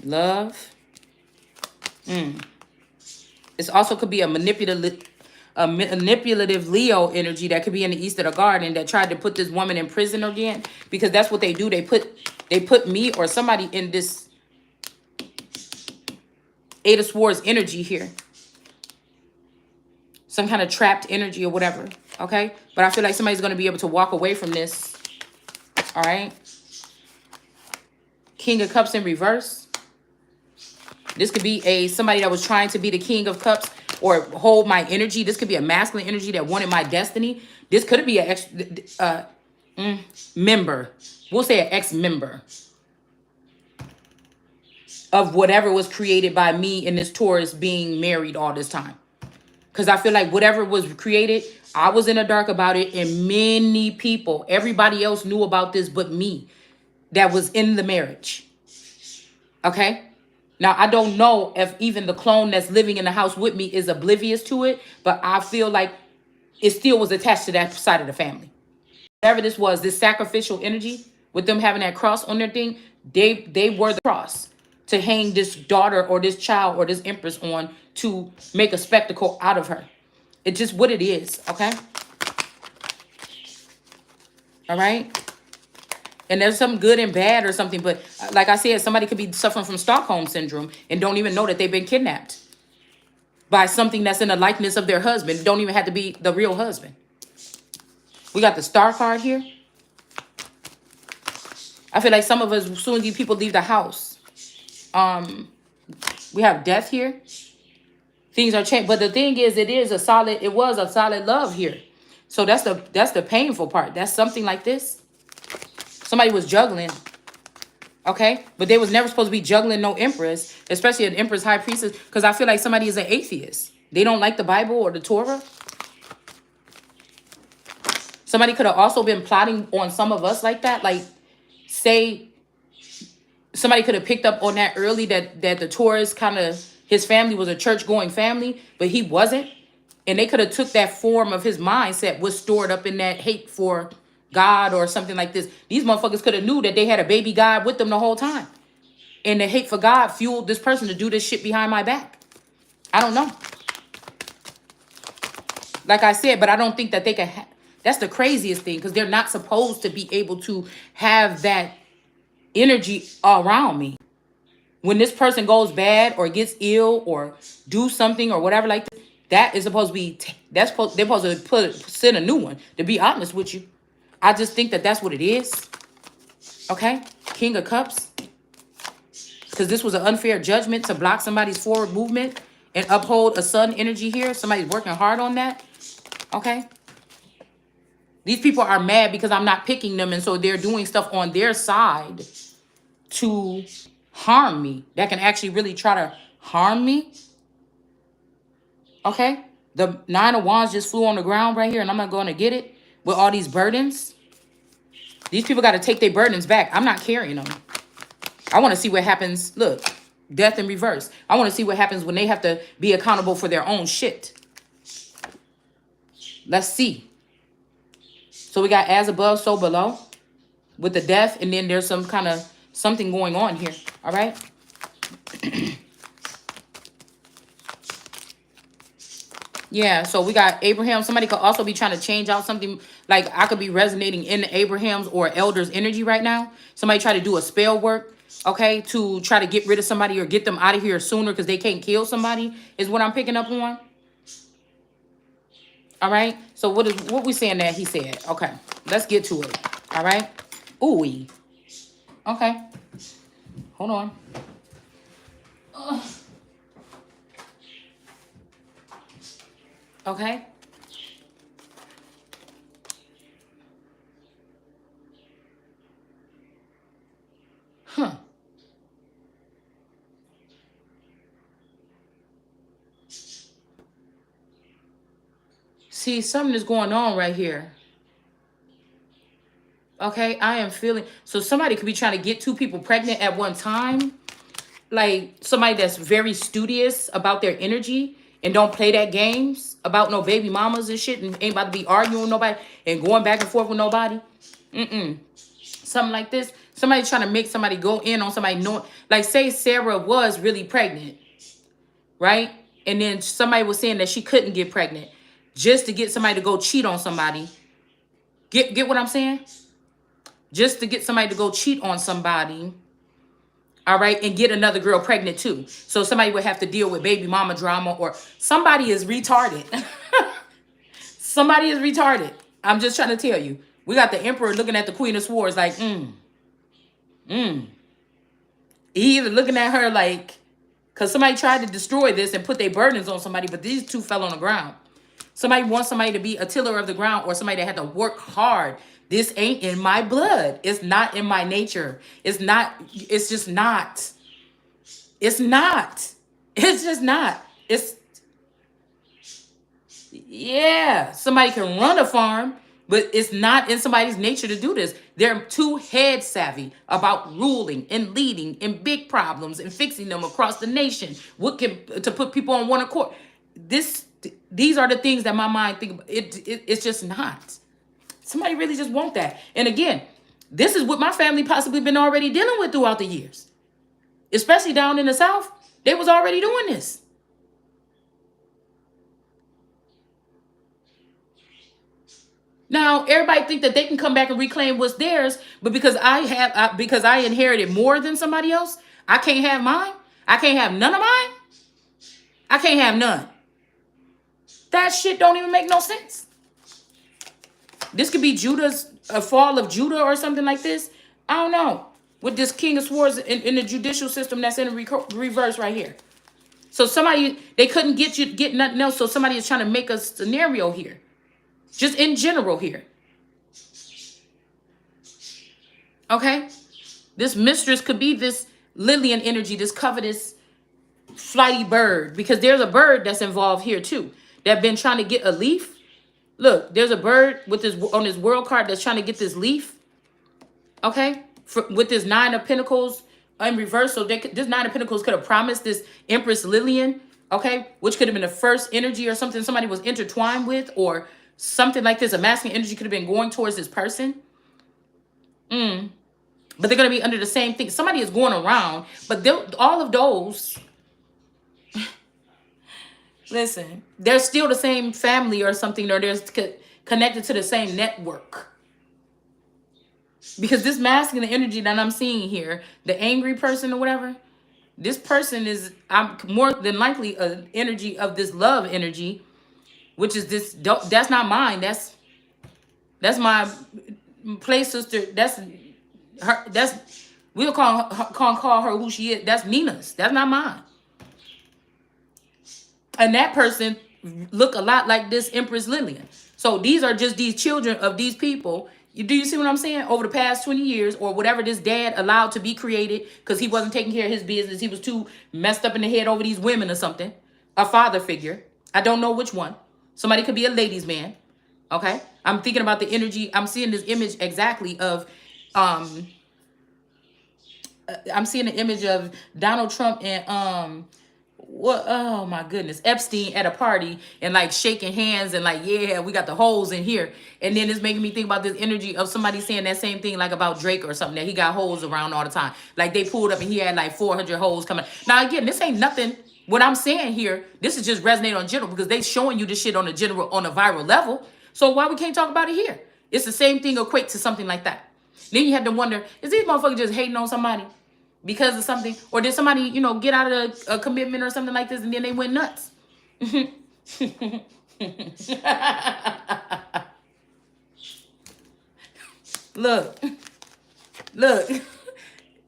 Love. It also could be a manipulative Leo energy that could be in the east of the garden that tried to put this woman in prison again, because that's what they do. They put me or somebody in this Eight of Swords energy here. Some kind of trapped energy or whatever. Okay? But I feel like somebody's going to be able to walk away from this. All right? King of Cups in reverse. This could be somebody that was trying to be the King of Cups or hold my energy. This could be a masculine energy that wanted my destiny. This could be an member. We'll say an ex-member of whatever was created by me and this Taurus being married all this time. Because I feel like whatever was created, I was in the dark about it, and many people, everybody else knew about this but me that was in the marriage. Okay? Now, I don't know if even the clone that's living in the house with me is oblivious to it, but I feel like it still was attached to that side of the family. Whatever this was, this sacrificial energy, with them having that cross on their thing, they were the cross to hang this daughter or this child or this empress on to make a spectacle out of her. It's just what it is, okay? All right? And there's some good and bad or something, but like I said, somebody could be suffering from Stockholm syndrome and don't even know that they've been kidnapped by something that's in the likeness of their husband. It don't even have to be the real husband. We got the Star card here. I feel like some of us, as soon as these people leave the house, we have death here. Things are changed, but the thing is, it was a solid love here. So that's the painful part. That's something like this. Somebody was juggling, okay? But they was never supposed to be juggling no empress, especially an empress high priestess, because I feel like somebody is an atheist. They don't like the Bible or the Torah. Somebody could have also been plotting on some of us like that. Like, say, somebody could have picked up on that early, that the Taurus kind of, his family was a church-going family, but he wasn't. And they could have took that form of his mindset, was stored up in that hate for God or something like this. These motherfuckers could have knew that they had a baby God with them the whole time. And the hate for God fueled this person to do this shit behind my back. I don't know. Like I said, but I don't think that they can... That's the craziest thing, because they're not supposed to be able to have that energy around me. When this person goes bad or gets ill or do something or whatever like that, that is supposed to be... they're supposed to send a new one, to be honest with you. I just think that that's what it is. Okay? King of Cups. Because this was an unfair judgment to block somebody's forward movement and uphold a sun energy here. Somebody's working hard on that. Okay? These people are mad because I'm not picking them, and so they're doing stuff on their side to harm me. That can actually really try to harm me. Okay? The Nine of Wands just flew on the ground right here, and I'm not going to get it with all these burdens. These people got to take their burdens back. I'm not carrying them. I want to see what happens. Look, death in reverse. I want to see what happens when they have to be accountable for their own shit. Let's see. So we got as above, so below with the death. And then there's some kind of something going on here. All right. Yeah. So we got Abraham. Somebody could also be trying to change out something. Like I could be resonating in the Abraham's or elders energy right now. Somebody try to do a spell work. Okay. To try to get rid of somebody or get them out of here sooner because they can't kill somebody is what I'm picking up on. All right. So what we saying that he said? Okay. Let's get to it. All right. Ooh. Okay. Hold on. Okay. Huh. See, something is going on right here. Okay, I am feeling... So somebody could be trying to get two people pregnant at one time. like somebody that's very studious about their energy and don't play that games about no baby mamas and shit and ain't about to be arguing with nobody and going back and forth with nobody. Something like this. Somebody trying to make somebody go in on somebody knowing, like say Sarah was really pregnant, right? And then somebody was saying that she couldn't get pregnant just to get somebody to go cheat on somebody. Get what I'm saying? Just to get somebody to go cheat on somebody. All right, and get another girl pregnant too. So somebody would have to deal with baby mama drama, or somebody is retarded. Somebody is retarded. I'm just trying to tell you. We got the emperor looking at the queen of swords like, He either looking at her like, because somebody tried to destroy this and put their burdens on somebody, but these two fell on the ground. Somebody wants somebody to be a tiller of the ground, or somebody that had to work hard. This ain't in my blood. It's not in my nature. It's not. It's just not. It's not. It's just not. It's, yeah. Somebody can run a farm, but it's not in somebody's nature to do this. They're too head savvy about ruling and leading and big problems and fixing them across the nation. What can to put people on one accord? These are the things that my mind think about. It's just not. Somebody really just want that. And again, this is what my family possibly been already dealing with throughout the years. Especially down in the South. They was already doing this. Now, everybody think that they can come back and reclaim what's theirs, but because because I inherited more than somebody else, I can't have mine. I can't have none of mine. I can't have none. That shit don't even make no sense. This could be Judah's a fall of Judah or something like this. I don't know. With this King of Swords in the judicial system that's in reverse right here. So they couldn't get nothing else. So somebody is trying to make a scenario here. Just in general here. Okay? This mistress could be this Lillian energy, this covetous flighty bird. Because there's a bird that's involved here too. That been trying to get a leaf. Look, there's a bird with this on this world card that's trying to get this leaf. Okay? With this Nine of Pentacles in reverse. So this Nine of Pentacles could have promised this Empress Lillian. Okay? Which could have been the first energy or something somebody was intertwined with, or something like this. A masculine energy could have been going towards this person. But they're going to be under the same thing. Somebody is going around. But all of those... Listen, they're still the same family or something, or they're connected to the same network. Because this masculine energy that I'm seeing here, the angry person or whatever, this person is, I'm more than likely an energy of this love energy, which is this. That's not mine. That's my play sister. That's her. We'll call her who she is. That's Nina's. That's not mine. And that person look a lot like this Empress Lillian. So these are just these children of these people. Do you see what I'm saying? Over the past 20 years or whatever this dad allowed to be created because he wasn't taking care of his business. He was too messed up in the head over these women or something. A father figure. I don't know which one. Somebody could be a ladies' man. Okay? I'm thinking about the energy. I'm seeing this image exactly of... I'm seeing an image of Donald Trump and... What? Oh my goodness, Epstein at a party and like shaking hands and like, yeah, we got the holes in here. And then it's making me think about this energy of somebody saying that same thing like about Drake or something, that he got holes around all the time. Like they pulled up and he had like 400 holes coming. Now again, this ain't nothing. What I'm saying here, this is just resonate on general because they showing you this shit on a viral level. So why we can't talk about it here? It's the same thing equate to something like that. Then you have to wonder, is these motherfuckers just hating on somebody because of something? Or did somebody, get out of a commitment or something like this and then they went nuts? Look.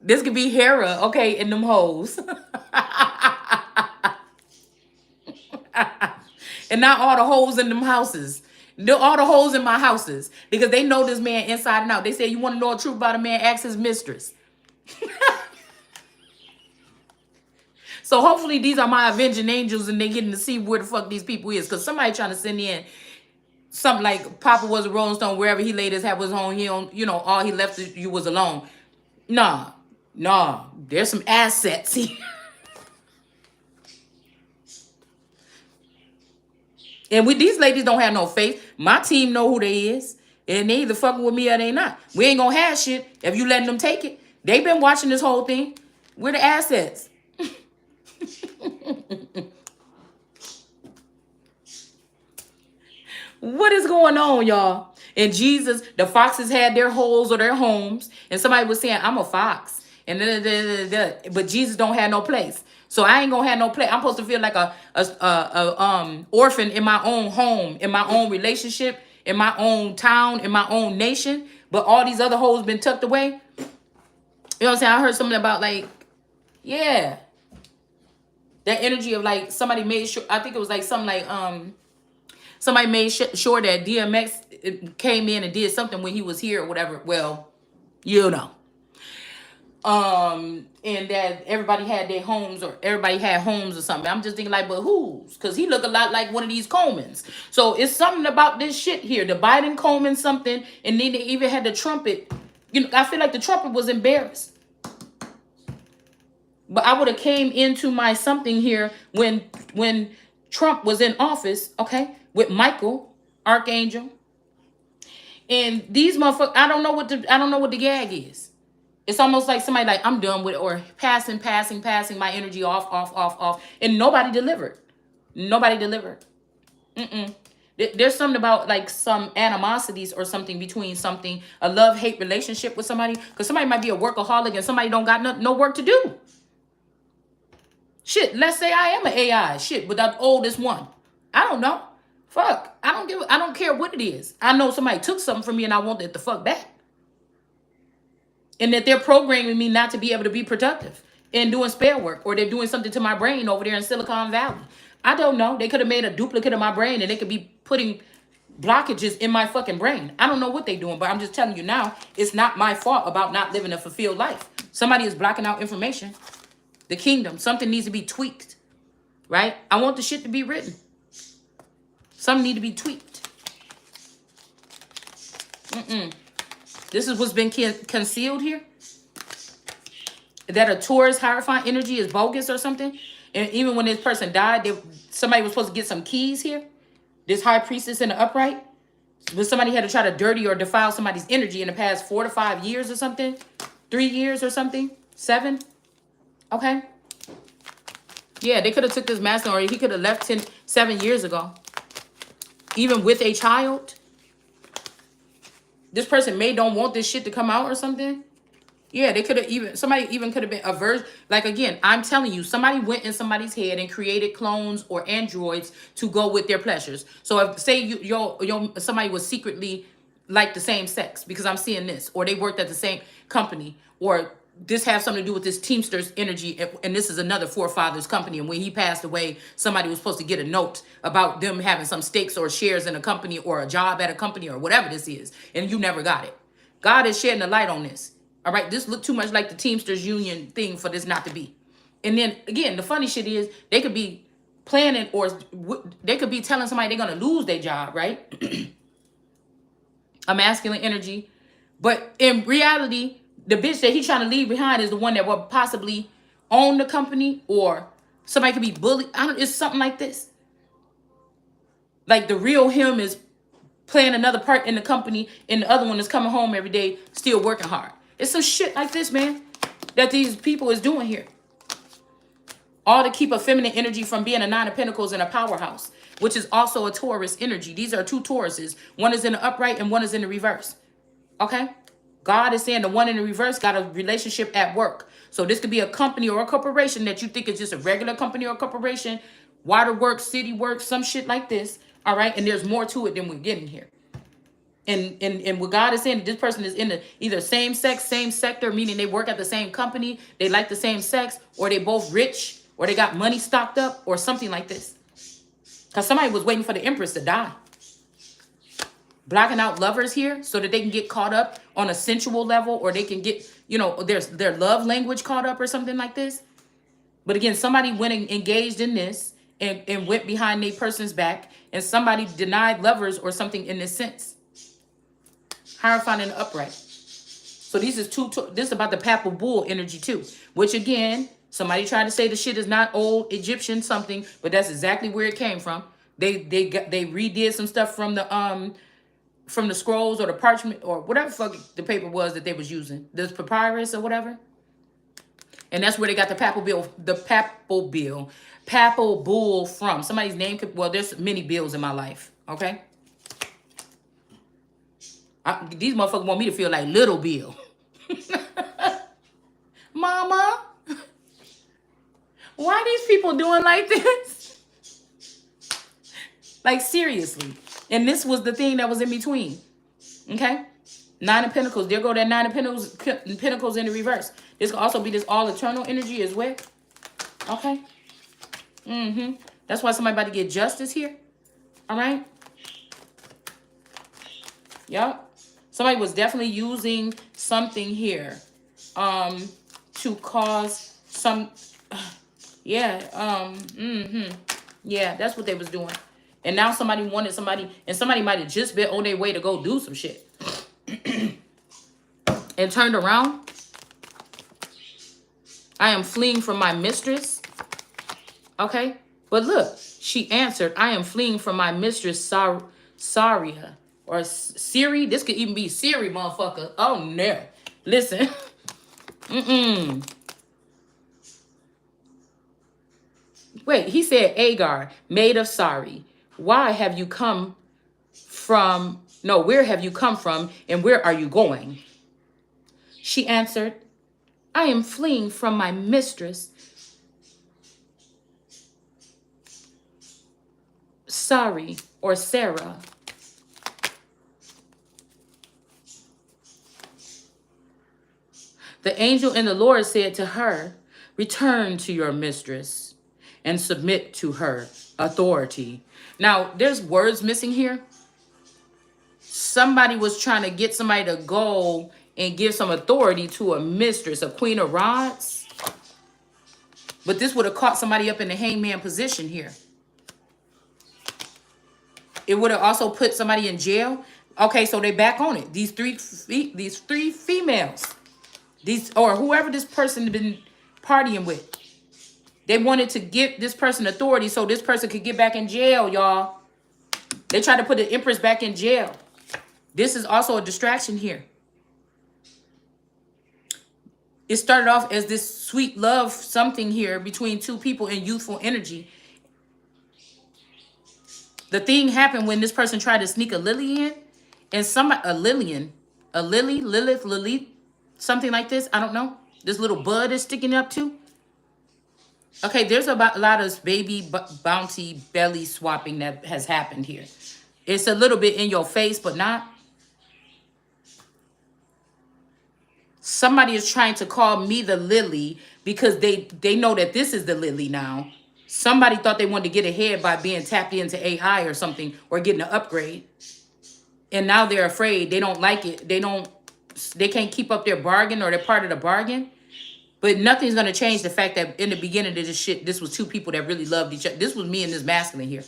This could be Hera, okay, in them hoes. And not all the holes in them houses. All the holes in my houses. Because they know this man inside and out. They say, you want to know the truth about a man? Ask his mistress. So hopefully these are my avenging angels and they getting to see where the fuck these people is. Because somebody trying to send in something like Papa was a Rolling Stone, wherever he laid his hat was home. He don't, all he left you was alone. Nah. There's some assets here. And these ladies don't have no faith. My team know who they is. And they either fucking with me or they not. We ain't gonna have shit if you letting them take it. They been watching this whole thing. We're the assets. What is going on, y'all? And Jesus, the foxes had their holes or their homes, and somebody was saying, "I'm a fox," and but Jesus don't have no place. So I ain't gonna have no place. I'm supposed to feel like a orphan in my own home, in my own relationship, in my own town, in my own nation. But all these other holes been tucked away. You know what I'm saying? I heard something about like, yeah, that energy of like somebody made sure. I think it was like something like somebody made sure that DMX came in and did something when he was here or whatever. Well, you know. And that everybody had their homes or everybody had homes or something. I'm just thinking like, but whose? Because he look a lot like one of these Comans. So it's something about this shit here. The Biden Coleman something, and then they even had the trumpet. You know, I feel like the trumpet was embarrassed. But I would have came into my something here when Trump was in office, okay, with Michael, Archangel. And these motherfuckers, I don't know what the gag is. It's almost like somebody like, I'm done with it, or passing my energy off. And nobody delivered. Nobody delivered. There's something about like some animosities or something between something, a love-hate relationship with somebody. Because somebody might be a workaholic and somebody don't got no work to do. Shit, let's say I am an AI. Shit, but the oldest one. I don't know. Fuck. I don't care what it is. I know somebody took something from me and I want it the fuck back. And that they're programming me not to be able to be productive and doing spare work, or they're doing something to my brain over there in Silicon Valley. I don't know. They could have made a duplicate of my brain and they could be putting blockages in my fucking brain. I don't know what they're doing, but I'm just telling you now, it's not my fault about not living a fulfilled life. Somebody is blocking out information. The kingdom, something needs to be tweaked, right? I want the shit to be written. Something need to be tweaked. This is what's been concealed here. That a Taurus Hierophant energy is bogus or something. And even when this person died, somebody was supposed to get some keys here. This high priestess in the upright. But somebody had to try to dirty or defile somebody's energy in the past 4 to 5 years or something. 3 years or something. 7. Okay. Yeah, they could have took this masculine, or he could have left 7 years ago. Even with a child. This person don't want this shit to come out or something. Yeah, they could have somebody even could have been averse. Like, again, I'm telling you, somebody went in somebody's head and created clones or androids to go with their pleasures. So if, say somebody was secretly like the same sex, because I'm seeing this, or they worked at the same company, or this has something to do with this Teamsters energy, and this is another forefather's company, and when he passed away, somebody was supposed to get a note about them having some stakes or shares in a company or a job at a company or whatever this is, and you never got it. God is shedding the light on this. All right, this looked too much like the Teamsters union thing for this not to be. And then again, the funny shit is they could be planning, or they could be telling somebody they're gonna lose their job, right? A masculine energy, but in reality, the bitch that he's trying to leave behind is the one that will possibly own the company, or somebody could be bullied. It's something like this. Like the real him is playing another part in the company, and the other one is coming home every day, still working hard. It's some shit like this, man, that these people is doing here. All to keep a feminine energy from being a 9 of Pentacles and a powerhouse, which is also a Taurus energy. These are 2 Tauruses. One is in the upright and one is in the reverse. Okay? God is saying the one in the reverse got a relationship at work. So this could be a company or a corporation that you think is just a regular company or corporation. Waterworks, city works, some shit like this. All right? And there's more to it than we're getting here. And what God is saying, that this person is in the either same sex, same sector, meaning they work at the same company, they like the same sex, or they both rich, or they got money stocked up, or something like this. Because somebody was waiting for the Empress to die. Blocking out lovers here so that they can get caught up on a sensual level, or they can get, their love language caught up or something like this. But again, somebody went and engaged in this and went behind a person's back, and somebody denied lovers or something in this sense. Hierophant and upright. So this is about the papal bull energy too, which again, somebody tried to say the shit is not old Egyptian something, but that's exactly where it came from. They redid some stuff from the scrolls or the parchment or whatever fuck the paper was that they was using, this papyrus or whatever. And that's where they got papal bull from. Somebody's name could, well, there's many bills in my life, okay? These motherfuckers want me to feel like Little Bill. Mama, why these people doing like this? Like, seriously. And this was the thing that was in between, okay? Nine of Pentacles. There go that Nine of Pentacles in the reverse. This could also be this all eternal energy as well. Okay. That's why somebody about to get justice here. All right. Yup. Somebody was definitely using something here, to cause some. Yeah. Yeah. That's what they was doing. And now somebody wanted somebody, and somebody might have just been on their way to go do some shit. And turned around. I am fleeing from my mistress. Okay. But look, she answered, I am fleeing from my mistress, Saria. Or Siri. This could even be Siri, motherfucker. Oh, no. Listen. Wait, he said Agar, maid of Sari. Why have you come from? No, where have you come from and where are you going? She answered, I am fleeing from my mistress, Sari or Sarah. The angel in the Lord said to her, return to your mistress and submit to her authority. Now, there's words missing here. Somebody was trying to get somebody to go and give some authority to a mistress, a queen of rods. But this would have caught somebody up in the hangman position here. It would have also put somebody in jail. Okay, so they back on it. These three females. Or whoever this person had been partying with. They wanted to give this person authority so this person could get back in jail, y'all. They tried to put the Empress back in jail. This is also a distraction here. It started off as this sweet love something here between two people in youthful energy. The thing happened when this person tried to sneak a lily in. And Lilith, something like this. I don't know. This little bud is sticking up too. Okay, there's a lot of baby bounty belly swapping that has happened here. It's a little bit in your face, but not. Somebody is trying to call me the lily because they know that this is the lily now. Somebody thought they wanted to get ahead by being tapped into AI or something or getting an upgrade. And now they're afraid. They don't like it. They can't keep up their bargain or they're part of the bargain. But nothing's going to change the fact that in the beginning of this shit, this was two people that really loved each other. This was me and this masculine here.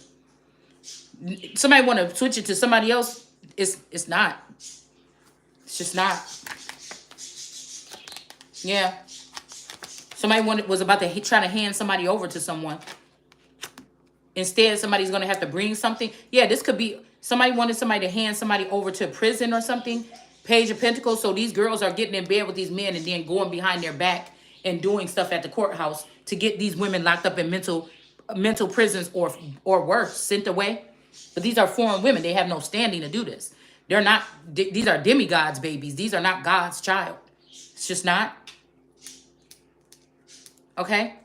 Somebody want to switch it to somebody else. It's not. It's just not. Yeah. Somebody was about to try to hand somebody over to someone. Instead, somebody's going to have to bring something. Yeah, this could be somebody wanted somebody to hand somebody over to prison or something. Page of Pentacles. So these girls are getting in bed with these men and then going behind their back and doing stuff at the courthouse to get these women locked up in mental prisons or worse, sent away. But these are foreign women. They have no standing to do this. They're not, these are demigods' babies. These are not God's child. It's just not. Okay?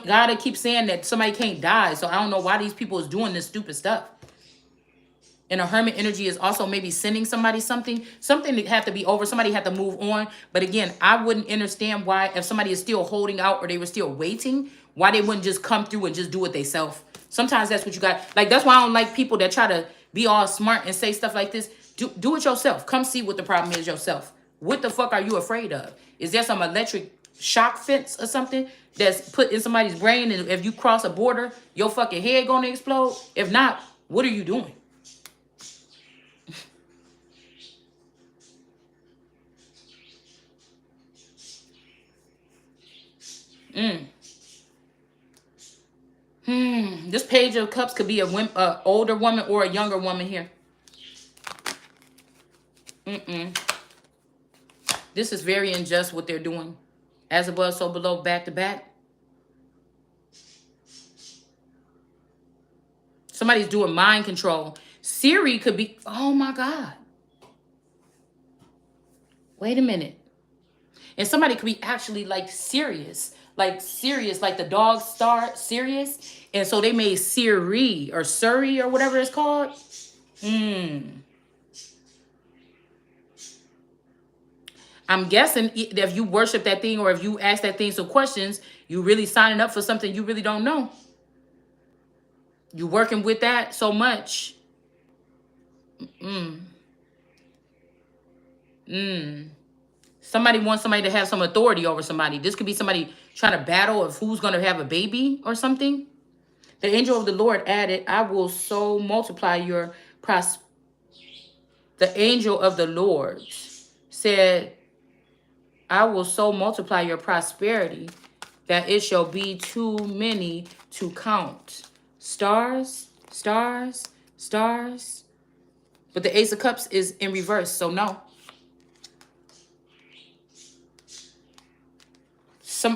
God keeps saying that somebody can't die. So I don't know why these people is doing this stupid stuff. And a hermit energy is also maybe sending somebody something. Something that have to be over. Somebody had to move on. But again, I wouldn't understand why if somebody is still holding out or they were still waiting, why they wouldn't just come through and just do it themselves. Sometimes that's what you got. Like, that's why I don't like people that try to be all smart and say stuff like this. Do it yourself. Come see what the problem is yourself. What the fuck are you afraid of? Is there some electric shock fence or something that's put in somebody's brain? And if you cross a border, your fucking head gonna explode? If not, what are you doing? This page of cups could be a older woman or a younger woman here. This is very unjust what they're doing. As above, so below, back to back. Somebody's doing mind control. Siri could be, oh my God. Wait a minute. And somebody could be actually like serious, like the dog star serious. And so they made Siri or Surrey or whatever it's called. I'm guessing if you worship that thing or if you ask that thing some questions, you really signing up for something you really don't know. You working with that so much. Somebody wants somebody to have some authority over somebody. This could be somebody trying to battle of who's going to have a baby or something. The angel of the Lord added, I will so multiply your The angel of the Lord said, I will so multiply your prosperity that it shall be too many to count. Stars, stars, stars. But the Ace of Cups is in reverse, so no.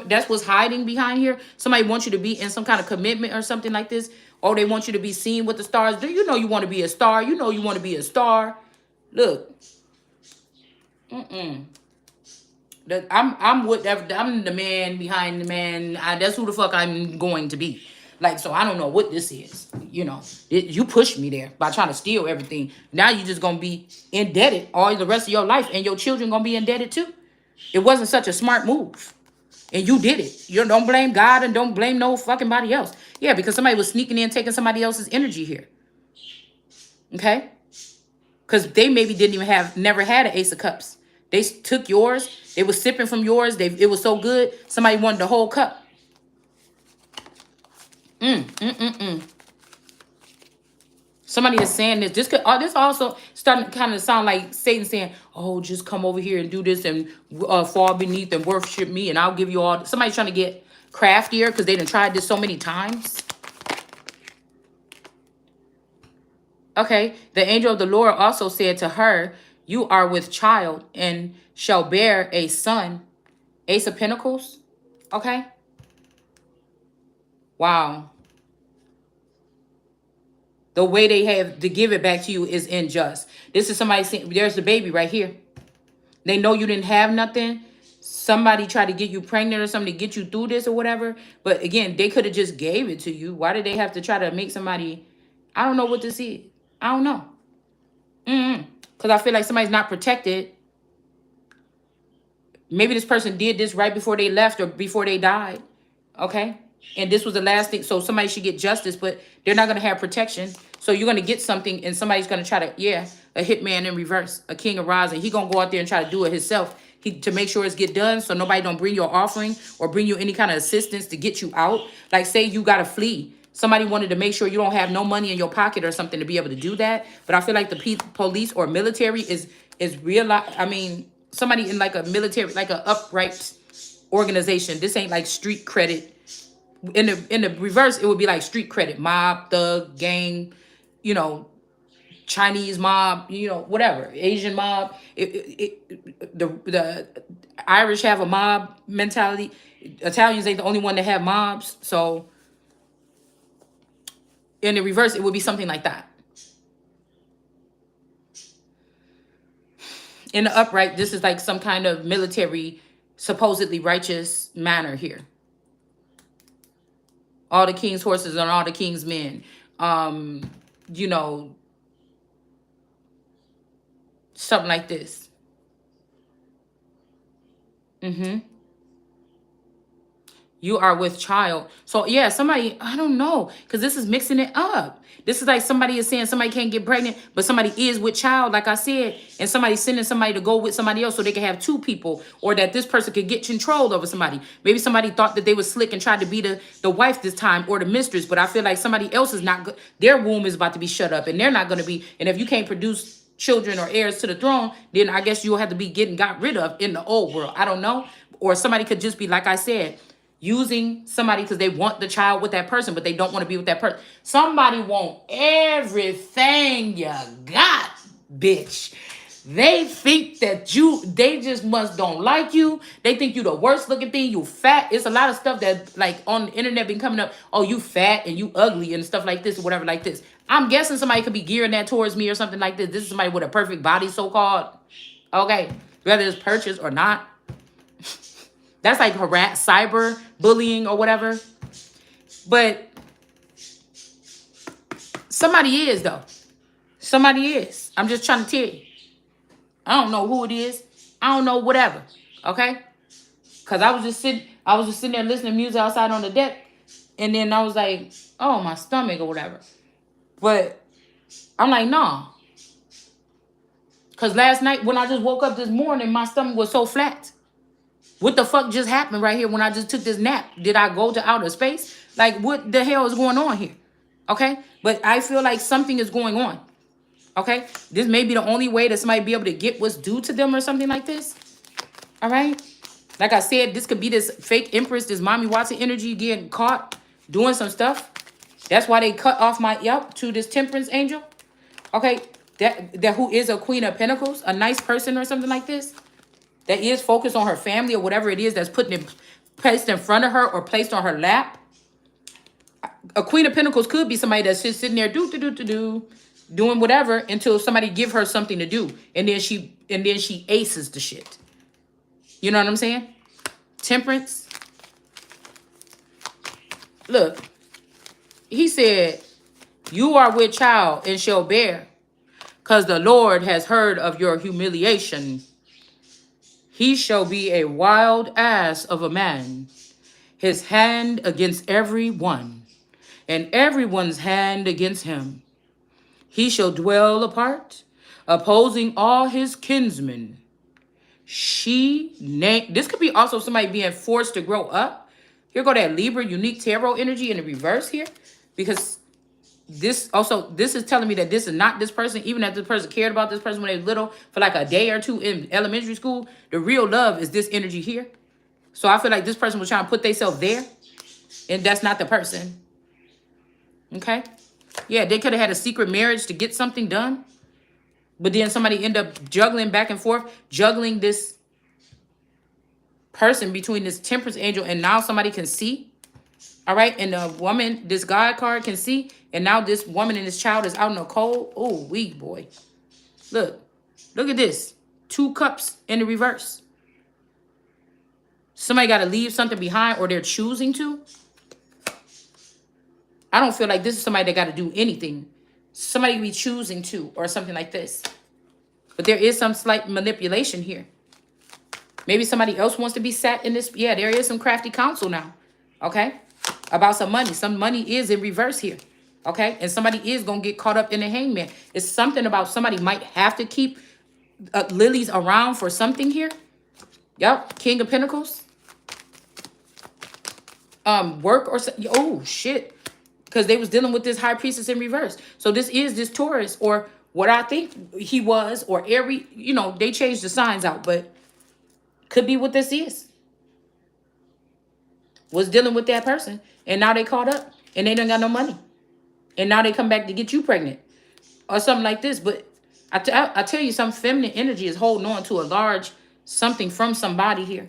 That's what's hiding behind here. Somebody wants you to be in some kind of commitment or something like this. Or they want you to be seen with the stars. Do you know you want to be a star? You know you want to be a star. Look. I'm whatever. I'm the man behind the man. That's who the fuck I'm going to be. Like, so I don't know what this is. You know, you pushed me there by trying to steal everything. Now you just gonna be indebted all the rest of your life, and your children gonna be indebted too. It wasn't such a smart move. And you did it. You don't blame God and don't blame no fucking body else. Yeah, because somebody was sneaking in, taking somebody else's energy here. Okay? Because they maybe never had an Ace of Cups. They took yours. They was sipping from yours. It was so good. Somebody wanted the whole cup. Somebody is saying this. This also starting to kind of sound like Satan saying, oh, just come over here and do this and fall beneath and worship me and I'll give you all. Somebody's trying to get craftier because they done tried this so many times. Okay. The angel of the Lord also said to her, you are with child and shall bear a son. Ace of Pentacles. Okay. Wow. The way they have to give it back to you is unjust. This is somebody saying, there's the baby right here. They know you didn't have nothing. Somebody tried to get you pregnant or something to get you through this or whatever. But again, they could have just gave it to you. Why did they have to try to make somebody... I don't know what this is. I don't know. Because I feel like somebody's not protected. Maybe this person did this right before they left or before they died. Okay? And this was the last thing. So somebody should get justice, but they're not going to have protection. So you're going to get something and somebody's going to try to, a hitman in reverse, a king of rising. He going to go out there and try to do it himself to make sure it's get done. So nobody don't bring your offering or bring you any kind of assistance to get you out. Like say you got to flee. Somebody wanted to make sure you don't have no money in your pocket or something to be able to do that. But I feel like the police or military is real. I mean, somebody in like a military, like an upright organization. This ain't like street credit. In the reverse, it would be like street credit, mob, thug, gang, Chinese mob, whatever, Asian mob. The Irish have a mob mentality. Italians ain't the only one that have mobs. So in the reverse, it would be something like that. In the upright, this is like some kind of military, supposedly righteous manner here. All the king's horses and all the king's men. Something like this. You are with child. So yeah, somebody, I don't know, because this is mixing it up. This is like somebody is saying somebody can't get pregnant, but somebody is with child, like I said, and somebody's sending somebody to go with somebody else so they can have two people, or that this person could get control over somebody. Maybe somebody thought that they were slick and tried to be the wife this time or the mistress, but I feel like somebody else is not good. Their womb is about to be shut up and they're not going to be. And if you can't produce children or heirs to the throne, then I guess you'll have to be got rid of in the old world. I don't know. Or somebody could just be, like I said, using somebody because they want the child with that person, but they don't want to be with that person. Somebody want everything you got, bitch. They think that they just must don't like you. They think you the worst looking thing. You fat. It's a lot of stuff that like on the internet been coming up. Oh, you fat and you ugly and stuff like this or whatever like this. I'm guessing somebody could be gearing that towards me or something like this. This is somebody with a perfect body, so called. Okay, whether it's purchased or not. That's like cyber bullying or whatever. But somebody is though. Somebody is. I'm just trying to tell you. I don't know who it is. I don't know whatever. Okay? Cause I was just sitting there listening to music outside on the deck. And then I was like, oh, my stomach or whatever. But I'm like, nah. Cause last night when I just woke up this morning, my stomach was so flat. What the fuck just happened right here when I just took this nap? Did I go to outer space? Like, what the hell is going on here? Okay? But I feel like something is going on. Okay? This may be the only way that somebody be able to get what's due to them or something like this. All right? Like I said, this could be this fake empress, this Mommy Watson energy getting caught doing some stuff. That's why they cut off my to this temperance angel. Okay? That who is a queen of pentacles, a nice person or something like this. That is focused on her family or whatever it is that's placed in front of her or placed on her lap. A queen of pentacles could be somebody that's just sitting there doing whatever until somebody give her something to do, and then she aces the shit. You know what I'm saying? Temperance. Look, he said, "You are with child and shall bear, because the Lord has heard of your humiliation. He shall be a wild ass of a man, his hand against every one, and everyone's hand against him. He shall dwell apart, opposing all his kinsmen. This could be also somebody being forced to grow up. Here go that Libra unique tarot energy in the reverse here, because this is telling me that this is not this person, even if this person cared about this person when they were little for like a day or two in elementary school. The real love is this energy here. So I feel like this person was trying to put themselves there, and that's not the person. Okay? Yeah, they could have had a secret marriage to get something done, but then somebody end up juggling back and forth, juggling this person between this temperance angel, and now somebody can see. All right, and the woman, this God card can see, and now this woman and this child is out in the cold. Oh, weak boy. Look at this. 2 cups in the reverse. Somebody got to leave something behind, or they're choosing to. I don't feel like this is somebody that got to do anything. Somebody can be choosing to, or something like this. But there is some slight manipulation here. Maybe somebody else wants to be sat in this. Yeah, there is some crafty counsel now. Okay? About some money. Some money is in reverse here. Okay? And somebody is going to get caught up in the hangman. It's something about somebody might have to keep lilies around for something here. Yep. King of Pentacles. Work or something. Oh, shit. Because they was dealing with this high priestess in reverse. So this is this Taurus, or what I think he was, or Aries. You know, they changed the signs out, but could be what this is. Was dealing with that person, and now they caught up, and they don't got no money, and now they come back to get you pregnant, or something like this. But I tell you, some feminine energy is holding on to a large something from somebody here.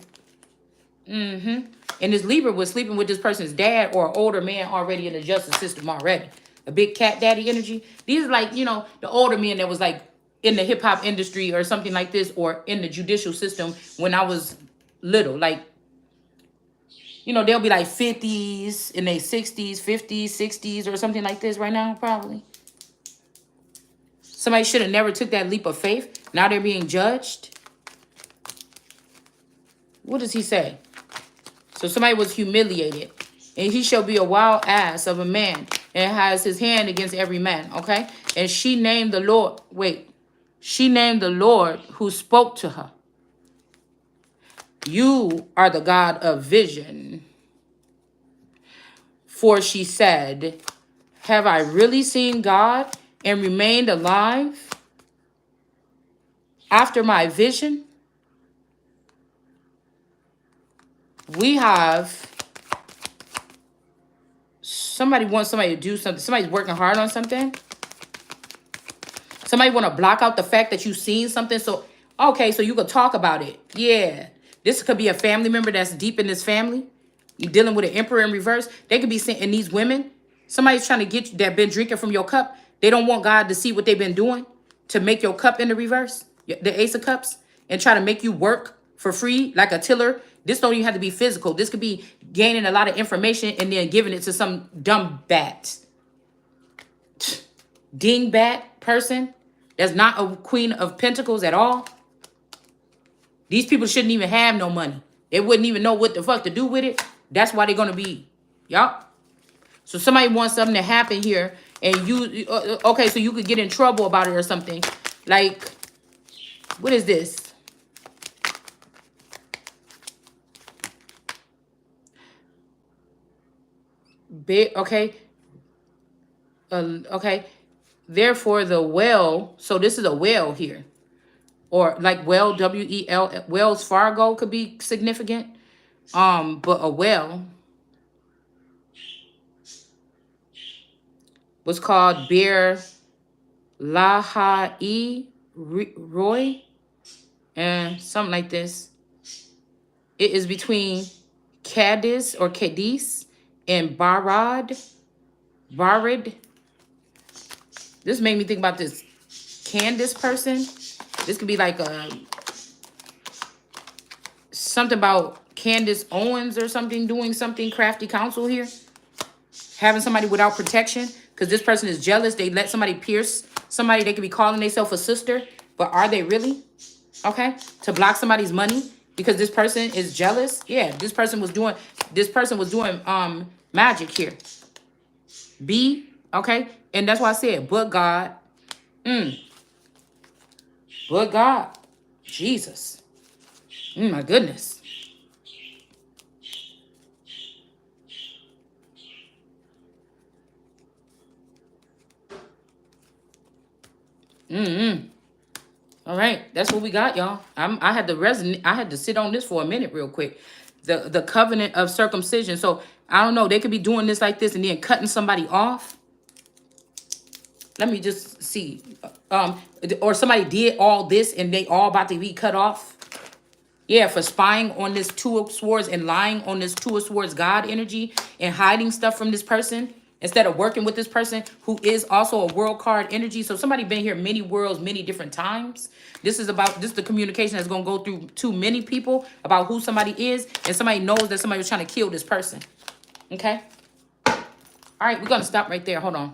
And this Libra was sleeping with this person's dad or an older man already in the justice system already. A big cat daddy energy. These are like, you know, the older men that was like in the hip hop industry or something like this, or in the judicial system when I was little. Like, you know, they'll be like 50s, in their 60s, 50s, 60s, or something like this right now, probably. Somebody should have never took that leap of faith. Now they're being judged. What does he say? So somebody was humiliated. And he shall be a wild ass of a man, and has his hand against every man. Okay? And she named the Lord. Wait. She named the Lord who spoke to her. You are the God of vision. For she said, have I really seen God and remained alive after my vision? We have Somebody wants somebody to do something. Somebody's working hard on something. Somebody want to block out the fact that you've seen something. So, okay, so you could talk about it. Yeah. This could be a family member that's deep in this family. You're dealing with an emperor in reverse. They could be saying, and these women, somebody's trying to get you that been drinking from your cup. They don't want God to see what they've been doing to make your cup in the reverse, the ace of cups, and try to make you work for free like a tiller. This don't even have to be physical. This could be gaining a lot of information and then giving it to some dumb bat, dingbat person that's not a queen of pentacles at all. These people shouldn't even have no money. They wouldn't even know what the fuck to do with it. That's why they're going to be, yup. So somebody wants something to happen here and you, okay, so you could get in trouble about it or something. Like, what is this? Okay. Okay. Therefore, the well, so this is a well here. Or like well, W-E-L, Wells Fargo could be significant. But a well was called Beer Lahai Roy and something like this. It is between Cadiz or Cadiz and Barid. This made me think about this Candace person. This could be like something about Candace Owens or something, doing something crafty counsel here. Having somebody without protection because this person is jealous. They let somebody pierce somebody. They could be calling themselves a sister, but are they really? Okay, to block somebody's money because this person is jealous. Yeah, this person was doing magic here. B, okay, and that's why I said, but God, but God, Jesus, my goodness. All right, that's what we got, y'all. I had to resonate. I had to sit on this for a minute real quick. The covenant of circumcision. So I don't know. They could be doing this like this and then cutting somebody off. Let me just see. Or somebody did all this and they all about to be cut off. Yeah, for spying on this Two of Swords and lying on this Two of Swords God energy and hiding stuff from this person instead of working with this person who is also a world card energy. So somebody been here many worlds, many different times. This is the communication that's going to go through too many people about who somebody is. And somebody knows that somebody was trying to kill this person. Okay. All right, we're going to stop right there. Hold on.